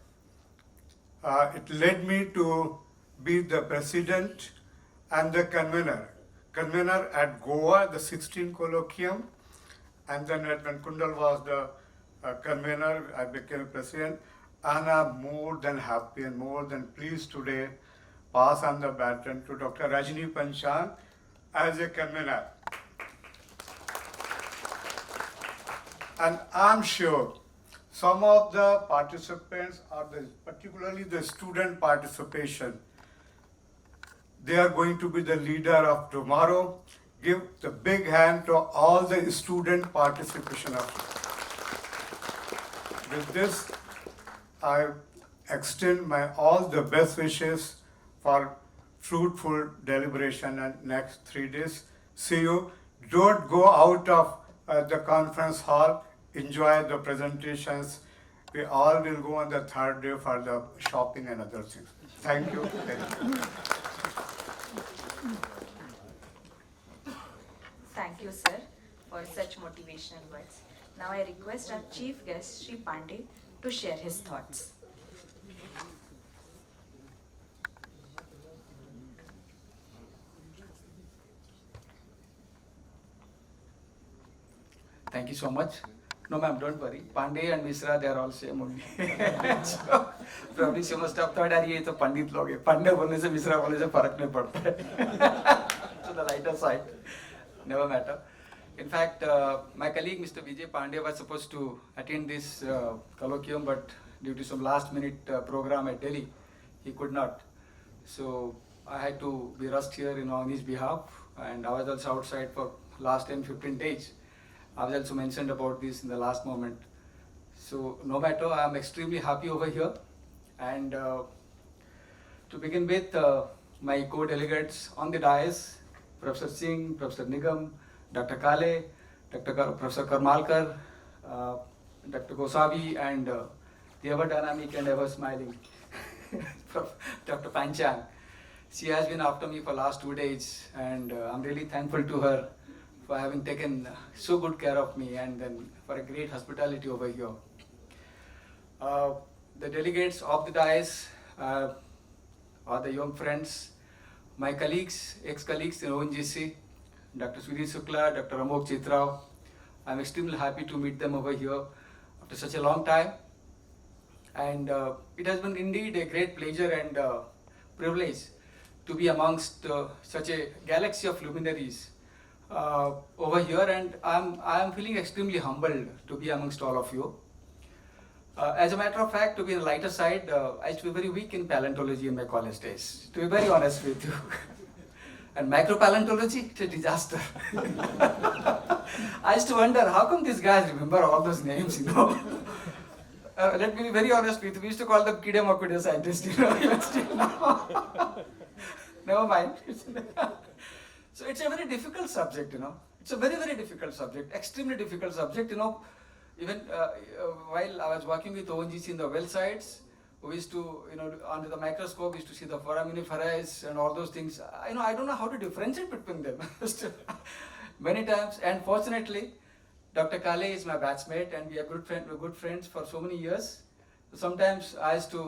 it led me to be the president and the convener at Goa, the 16th Colloquium, and then when Kundal was the convener, I became president, and I'm more than happy and more than pleased today pass on the baton to Dr. Rajni Panchang as a convener. And I'm sure some of the participants, or particularly the student participation, they are going to be the leader of tomorrow. Give the big hand to all the student participation of. With this, I extend my all the best wishes for fruitful deliberation and next 3 days. See you. Don't go out of the conference hall. Enjoy the presentations. We all will go on the 3rd day for the shopping and other things. Thank you. Thank you, sir, for such motivational words. Now I request our chief guest, Sri Pandey, to share his thoughts. Thank you so much. No, ma'am, don't worry. Pandey and Misra, they are all same only. So, probably she must have thought, "Are ये तो पंडित लोग हैं." Pandey बोलने से मिश्रा बोलने से फर्क नहीं पड़ता है. To the lighter side, never matter. In fact, my colleague Mr. Vijay Pandey was supposed to attend this colloquium, but due to some last-minute program at Delhi, he could not. So I had to be rushed here, on his behalf, and I was also outside for last 10-15 days. I was also mentioned about this in the last moment. So no matter, I am extremely happy over here. And to begin with, my co-delegates on the dais, Professor Singh, Professor Nigam, Dr. Kale, Professor Karmalkar, Dr. Gosavi, and the ever dynamic and ever smiling Dr. Panchang. She has been after me for last 2 days, and I'm really thankful to her for having taken so good care of me, and then for a great hospitality over here. The delegates of the dais are the young friends, my colleagues, ex-colleagues in ONGC, Dr. Sudhir Shukla, Dr. Amok Chitrao. I'm extremely happy to meet them over here after such a long time. And it has been indeed a great pleasure and privilege to be amongst such a galaxy of luminaries over here, and I am feeling extremely humbled to be amongst all of you. As a matter of fact, to be on the lighter side, I used to be very weak in paleontology in my college days, to be very honest with you. And micropalaeontology, it's a disaster. I used to wonder, how come these guys remember all those names, Let me be very honest with you, we used to call them Kide Makude scientists, even still now. Never mind. So it's a very difficult subject, It's a very, very difficult subject, extremely difficult subject, Even while I was working with ONGC in the well sites, we used to, under the microscope, we used to see the foraminiferae and all those things. I don't know how to differentiate between them. Many times, and fortunately, Dr. Kale is my batchmate, and we are good friends for so many years. Sometimes I used to,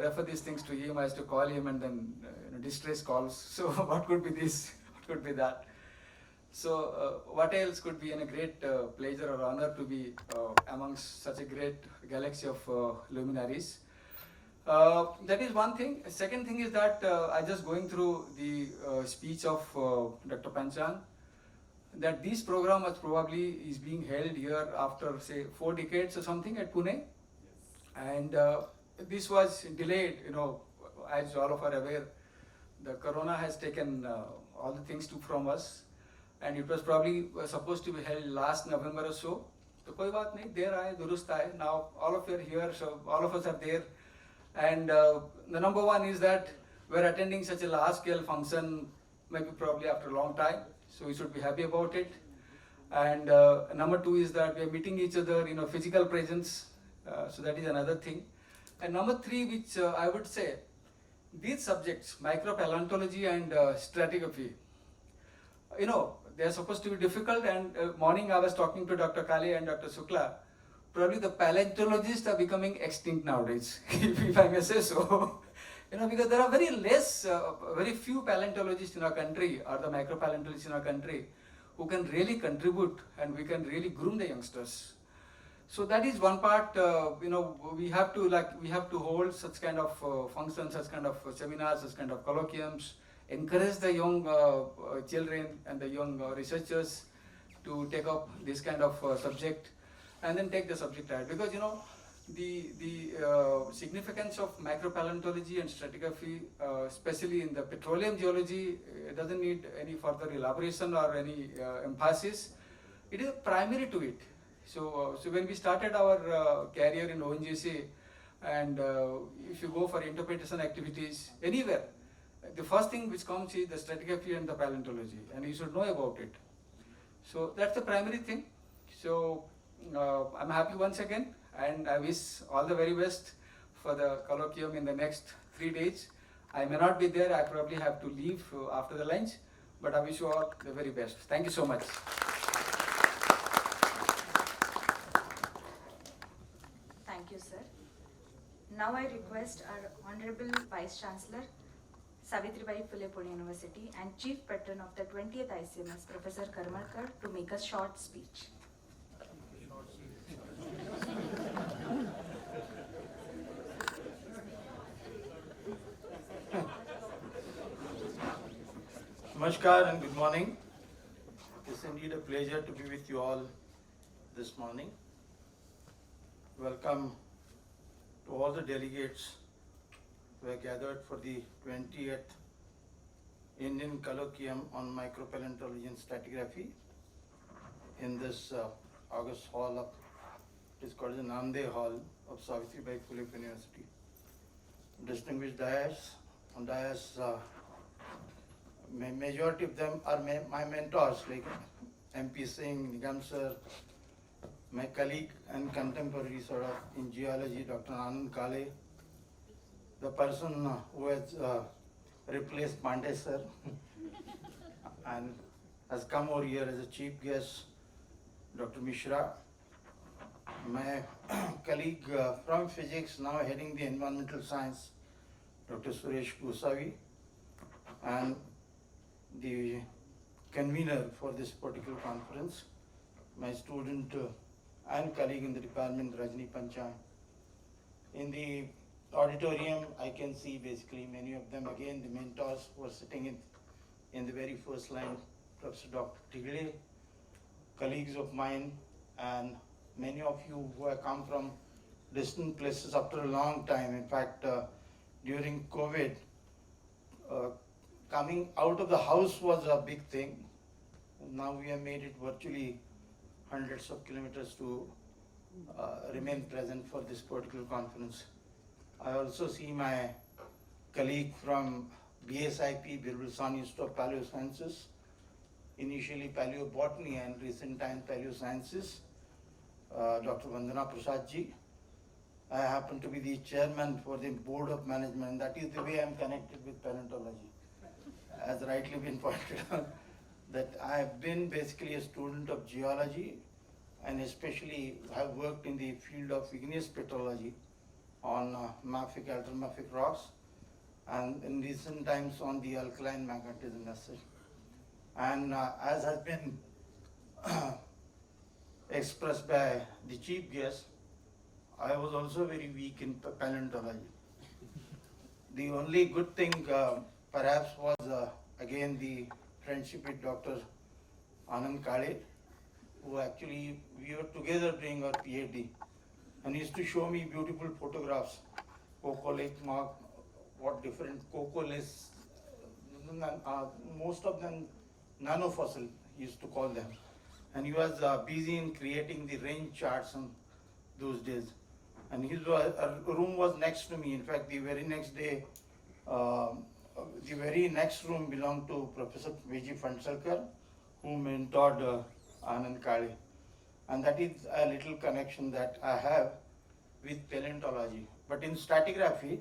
refer these things to him. I used to call him, and then distress calls. So what could be this? What could be that? So what else could be a great pleasure or honor to be amongst such a great galaxy of luminaries? That is one thing. Second thing is that I just going through the speech of Dr. Panchang, that this program is being held here after say 4 decades or something at Pune. And this was delayed, as all of are aware, the corona has taken all the things from us, and it was probably supposed to be held last November or so. So koi baat nahi, der aaye, durust aaye. Now all of you are here, so all of us are there. And the number one is that we're attending such a large scale function, maybe probably after a long time, so we should be happy about it. And number two is that we're meeting each other, physical presence, so that is another thing. And number three, which I would say, these subjects, micropaleontology and stratigraphy, they're supposed to be difficult. And morning I was talking to Dr. Kale and Dr. Sukla. Probably the paleontologists are becoming extinct nowadays, if I may say so. Because there are very few paleontologists in our country, or the micropaleontologists in our country, who can really contribute and we can really groom the youngsters. So that is one part. We have to hold such kind of functions, such kind of seminars, such kind of colloquiums, encourage the young children and the young researchers to take up this kind of subject, and then take the subject ahead. Because the significance of micropaleontology and stratigraphy, especially in the petroleum geology, doesn't need any further elaboration or any emphasis. It is primary to it. So when we started our career in ONGC, and if you go for interpretation activities anywhere, the first thing which comes is the stratigraphy and the paleontology, and you should know about it. So that's the primary thing. So I'm happy once again, and I wish all the very best for the colloquium in the next 3 days. I may not be there, I probably have to leave after the lunch, but I wish you all the very best. Thank you so much. Thank you, sir. Now I request our Honorable Vice Chancellor, Savitribai Phule Pune University and Chief Patron of the 20th ICMS, Professor Karmarkar, to make a short speech. Namaskar and good morning. It's indeed a pleasure to be with you all this morning. Welcome to all the delegates who are gathered for the 20th Indian Colloquium on Micropaleontology and Stratigraphy in this August hall of, it is called the Namdev Hall of Savitribai Phule University. Distinguished dais, on dais, majority of them are my mentors, like MP Singh, Nigam sir, my colleague and contemporary sort of in geology, Dr. Anand Kale, the person who has replaced Pandey sir and has come over here as a chief guest, Dr. Mishra, my colleague from physics, now heading the environmental science, Dr. Suresh Gosavi, and the convener for this particular conference, my student and colleague in the department, Rajni Panchal. In the auditorium, I can see basically many of them, again, the mentors who are sitting in the very first line, Professor Dr. Tigre, colleagues of mine, and many of you who have come from distant places after a long time. In fact, during COVID, coming out of the house was a big thing. Now we have made it virtually hundreds of kilometers to remain present for this particular conference. I also see my colleague from BSIP, Birbal Sahni Institute of Paleosciences, initially Paleobotany and recent time Paleosciences, Dr. Vandana Prasad ji. I happen to be the chairman for the board of management. That is the way I am connected with paleontology. As rightly been pointed out, that I have been basically a student of geology, and especially have worked in the field of igneous petrology on mafic, ultramafic rocks, and in recent times on the alkaline magnetism assay. And as has been expressed by the chief guest, I was also very weak in paleontology. The only good thing perhaps was again the friendship with Dr. Anand Kale, who actually, we were together doing our PhD, and he used to show me beautiful photographs coccolake mark, what different coccoless, most of them nanofossil, he used to call them. And he was busy in creating the range charts on those days. And his room was next to me. In fact, the very next day, the very next room belonged to Professor V.G. Phansalkar, who mentored Anand Kale. And that is a little connection that I have with paleontology. But in stratigraphy,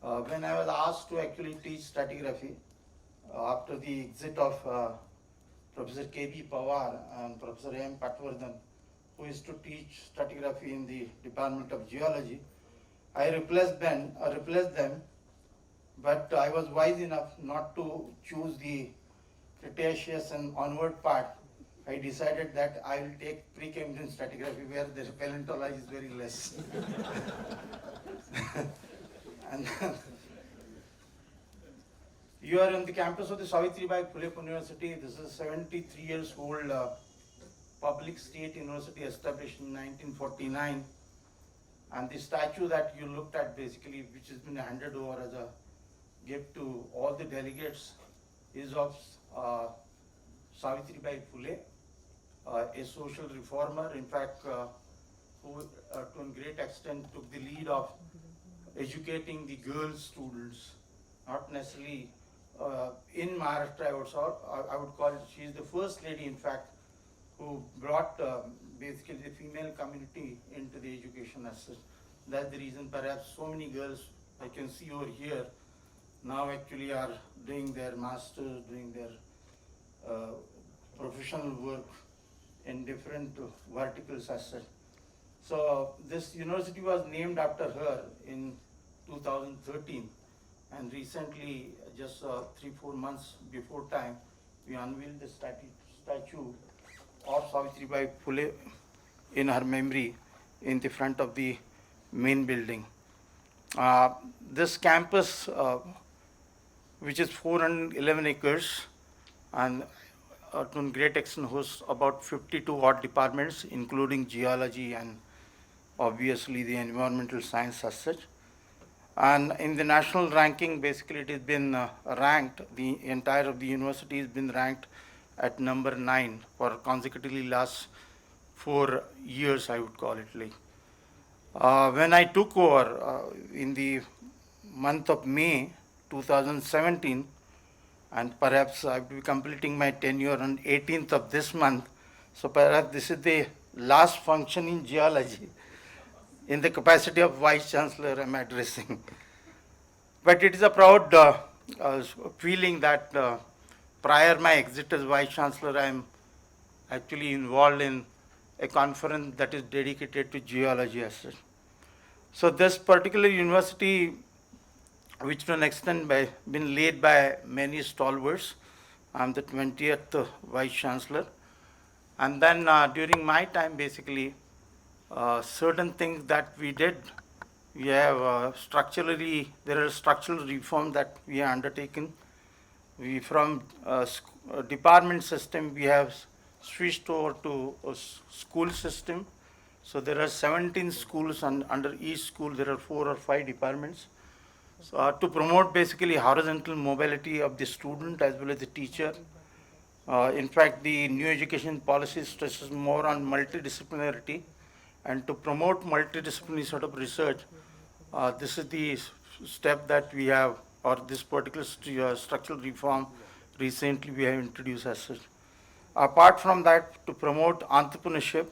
when I was asked to actually teach stratigraphy, after the exit of Professor K.B. Pawar and Professor M. Patwardhan, who is to teach stratigraphy in the Department of Geology, I replaced them, but I was wise enough not to choose the Cretaceous and onward part. I decided that I will take pre-Cambrian stratigraphy where the paleontology is very less. And you are on the campus of the Savitribai Phule University. This is a 73 years old public state university established in 1949. And the statue that you looked at basically, which has been handed over as a gift to all the delegates, is of Savitribai Phule, a social reformer, in fact, who to a great extent took the lead of educating the girl students, not necessarily in Maharashtra, I would call it, she is the first lady, in fact, who brought basically the female community into the education as such. That's the reason perhaps so many girls I can see over here now actually are doing their masters, doing their professional work in different verticals as such. So this university was named after her in 2013, and recently, just 3-4 months before time, we unveiled the statue of Savitribai Phule in her memory in the front of the main building. This campus, which is 411 acres, and to a great extent hosts about 52 odd departments, including geology and obviously the environmental science as such. And in the national ranking, basically it has been ranked, the entire of the university has been ranked at number 9 for consecutively last 4 years, I would call it like. When I took over in the month of May 2017, and perhaps I will be completing my tenure on 18th of this month, so perhaps this is the last function in geology. In the capacity of Vice Chancellor, I am addressing. But it is a proud feeling that prior my exit as Vice Chancellor, I am actually involved in a conference that is dedicated to geology as such. So this particular university, which to an extent been led by many stalwarts, I am the 20th Vice Chancellor. And then during my time, basically, certain things that we did, we have structurally, there are structural reforms that we have undertaken. We from department system, we have switched over to a school system. So there are 17 schools, and under each school there are 4 or 5 departments. So to promote basically horizontal mobility of the student as well as the teacher. In fact, the new education policy stresses more on multidisciplinarity, and to promote multidisciplinary sort of research, this is the step that we have, or this particular structural reform recently we have introduced as such. Apart from that, to promote entrepreneurship,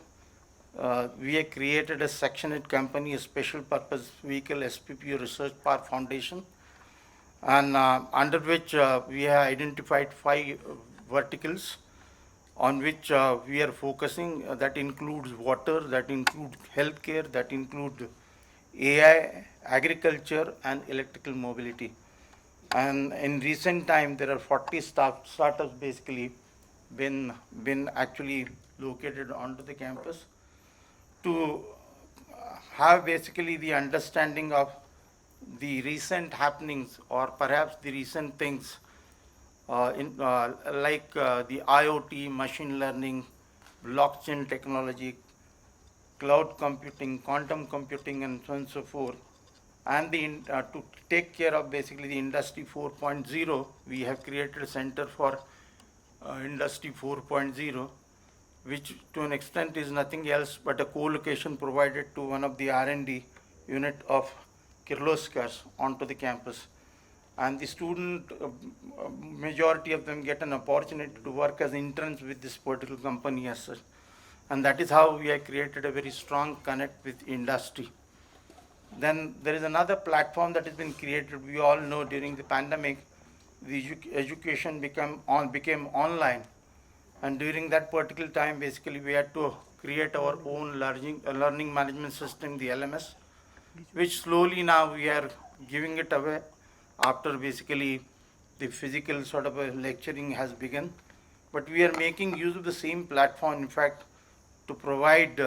we have created a sectioned company, a special purpose vehicle, SPPU Research Park Foundation, and under which we have identified 5 verticals on which we are focusing. That includes water, that includes healthcare, that includes AI, agriculture, and electrical mobility. And in recent time, there are 40 startups basically been actually located onto the campus to have basically the understanding of the recent happenings, or perhaps the recent things like the IoT, machine learning, blockchain technology, cloud computing, quantum computing, and so on and so forth, and to take care of basically the Industry 4.0, we have created a Center for Industry 4.0, which to an extent is nothing else but a co-location provided to one of the R&D unit of Kirloskars onto the campus. And the student, majority of them get an opportunity to work as interns with this particular company as such. And that is how we have created a very strong connect with industry. Then there is another platform that has been created. We all know during the pandemic, the education became online. And during that particular time, basically we had to create our own learning management system, the LMS, which slowly now we are giving it away after basically the physical sort of a lecturing has begun. But we are making use of the same platform, in fact, to provide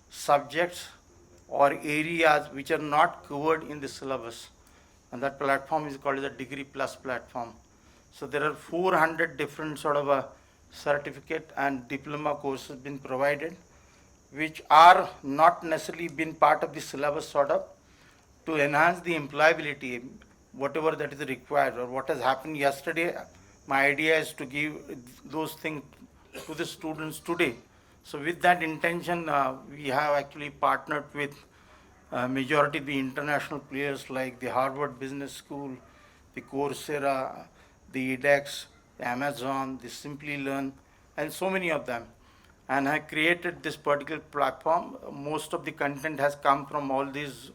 subjects or areas which are not covered in the syllabus. And that platform is called the Degree Plus platform. So there are 400 different sort of a certificate and diploma courses been provided, which are not necessarily been part of the syllabus sort of, to enhance the employability, whatever that is required or what has happened yesterday. My idea is to give those things to the students today. So with that intention, we have actually partnered with majority of the international players like the Harvard Business School, the Coursera, the edX, the Amazon, the Simply Learn, and so many of them. And I created this particular platform. Most of the content has come from all these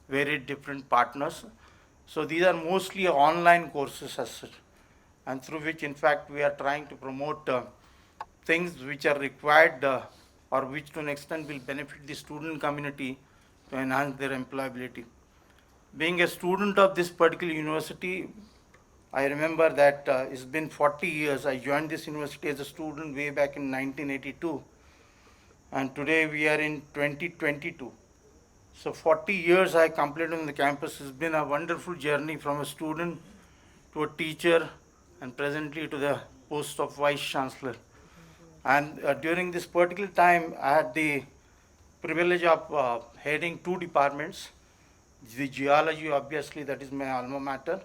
very different partners. So these are mostly online courses as such, and through which in fact we are trying to promote things which are required or which to an extent will benefit the student community to enhance their employability. Being a student of this particular university, I remember that it's been 40 years. I joined this university as a student way back in 1982, and today we are in 2022. So 40 years I completed on the campus. It's been a wonderful journey from a student to a teacher and presently to the post of Vice Chancellor. And during this particular time, I had the privilege of heading two departments. The geology, obviously, that is my alma mater,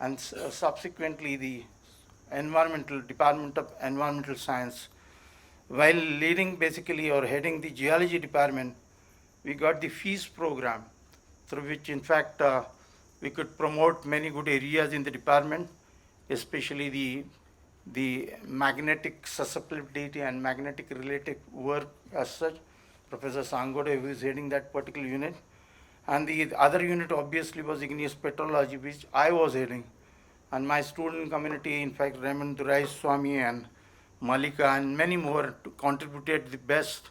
and subsequently the environmental department of environmental science. While leading basically or heading the geology department, we got the FEAS program, through which in fact we could promote many good areas in the department, especially the magnetic susceptibility and magnetic related work as such. Professor Sangode, who is heading that particular unit. And the other unit obviously was igneous petrology, which I was heading. And my student community, in fact, Raymond Durai Swami and Malika and many more contributed the best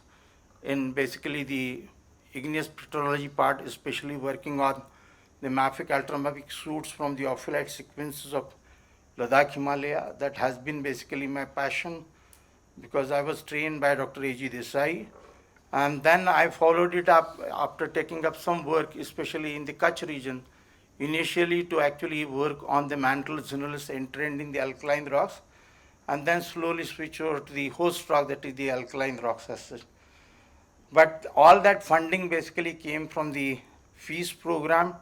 in basically the igneous petrology part, especially working on the mafic ultramafic suits from the ophiolite sequences of Ladakh Himalaya. That has been basically my passion because I was trained by Dr. A.G. Desai. And then I followed it up after taking up some work, especially in the Kutch region, initially to actually work on the mantle zonulus entrant in the alkaline rocks, and then slowly switch over to the host rock, that is the alkaline rocks as such. But all that funding basically came from the FEAS program,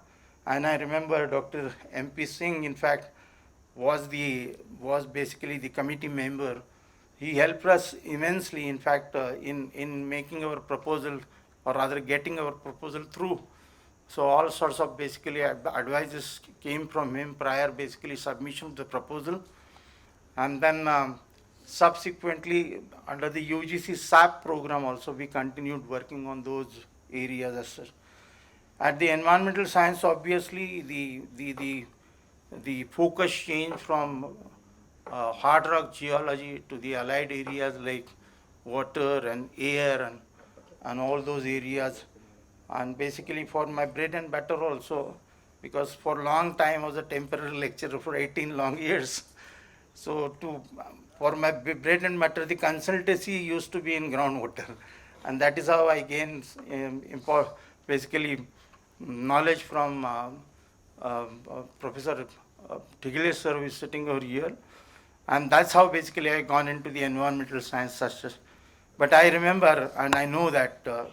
and I remember Dr. MP Singh, in fact, was basically the committee member. He helped us immensely, in fact, in making our proposal, or rather getting our proposal through. So all sorts of basically advices came from him prior basically submission of the proposal. And then subsequently under the UGC SAP program also we continued working on those areas as such. At the environmental science, obviously the focus changed from hard rock geology to the allied areas like water and air and all those areas. And basically for my bread and butter also, because for a long time I was a temporary lecturer for 18 long years. So for my bread and butter, the consultancy used to be in groundwater. And that is how I gained basically knowledge from Professor Tigile sir, who is sitting over here. And that's how basically I gone into the environmental science such as. But I remember and I know that the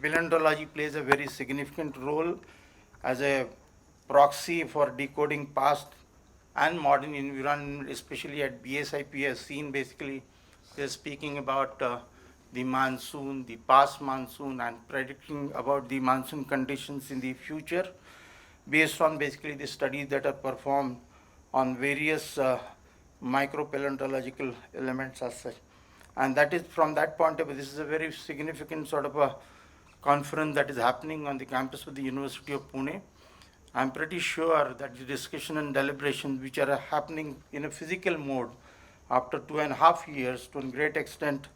paleontology plays a very significant role as a proxy for decoding past and modern environment, especially at BSIP, has seen basically they're speaking about the monsoon, the past monsoon, and predicting about the monsoon conditions in the future based on basically the studies that are performed on various micropaleontological elements as such. And that is from that point of view, this is a very significant sort of a conference that is happening on the campus of the University of Pune. I'm pretty sure that the discussion and deliberation which are happening in a physical mode after 2.5 years to a great extent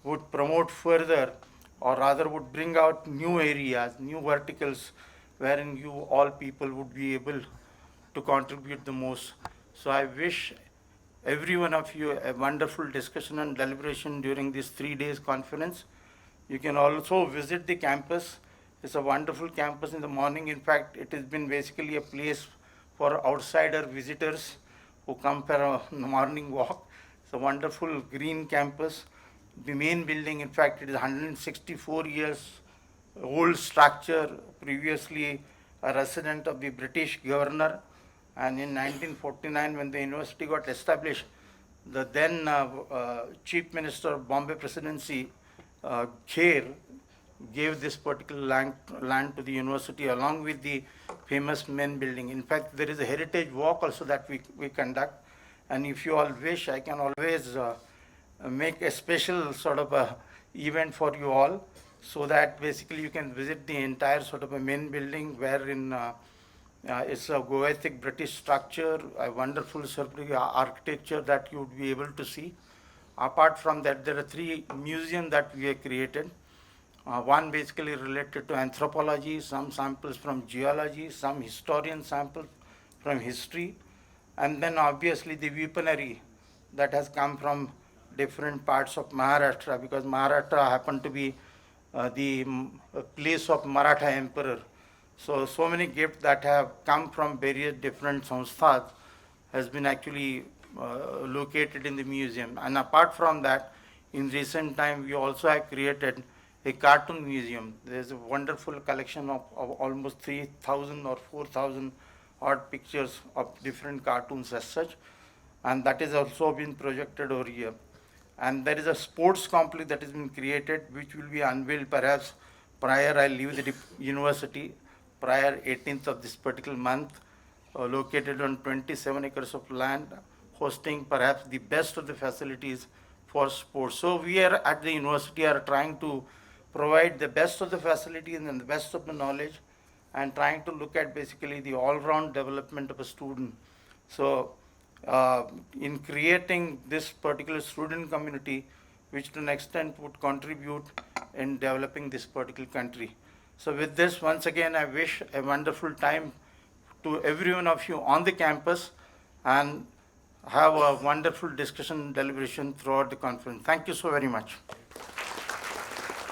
would promote further, or rather would bring out new areas, new verticals wherein you all people would be able to contribute the most. So I wish every one of you a wonderful discussion and deliberation during this 3 days conference. You can also visit the campus. It's a wonderful campus in the morning. In fact, it has been basically a place for outsider visitors who come for a morning walk. It's a wonderful green campus. The main building, in fact, it is 164 years old structure, previously a resident of the British governor. And in 1949, when the university got established, the then Chief Minister of Bombay Presidency, Kher, gave this particular land to the university along with the famous main building. In fact, there is a heritage walk also that we conduct. And if you all wish, I can always make a special sort of a event for you all, so that basically you can visit the entire sort of a main building wherein it's a Goethic British structure, a wonderful sort of architecture that you would be able to see. Apart from that, there are 3 museums that we have created. One basically related to anthropology, some samples from geology, some historian samples from history, and then obviously the weaponry that has come from different parts of Maharashtra, because Maharashtra happened to be the place of Maratha emperor. So many gifts that have come from various different samsthas has been actually located in the museum. And apart from that, in recent time, we also have created a cartoon museum. There's a wonderful collection of almost 3,000 or 4,000 odd pictures of different cartoons as such. And that is also been projected over here. And there is a sports complex that has been created, which will be unveiled perhaps prior I leave the university, prior 18th of this particular month, located on 27 acres of land, hosting perhaps the best of the facilities for sports. So we are at the university are trying to provide the best of the facilities and the best of the knowledge, and trying to look at basically the all-round development of a student. So in creating this particular student community, which to an extent would contribute in developing this particular country. So with this, once again, I wish a wonderful time to every one of you on the campus, and have a wonderful discussion and deliberation throughout the conference. Thank you so very much.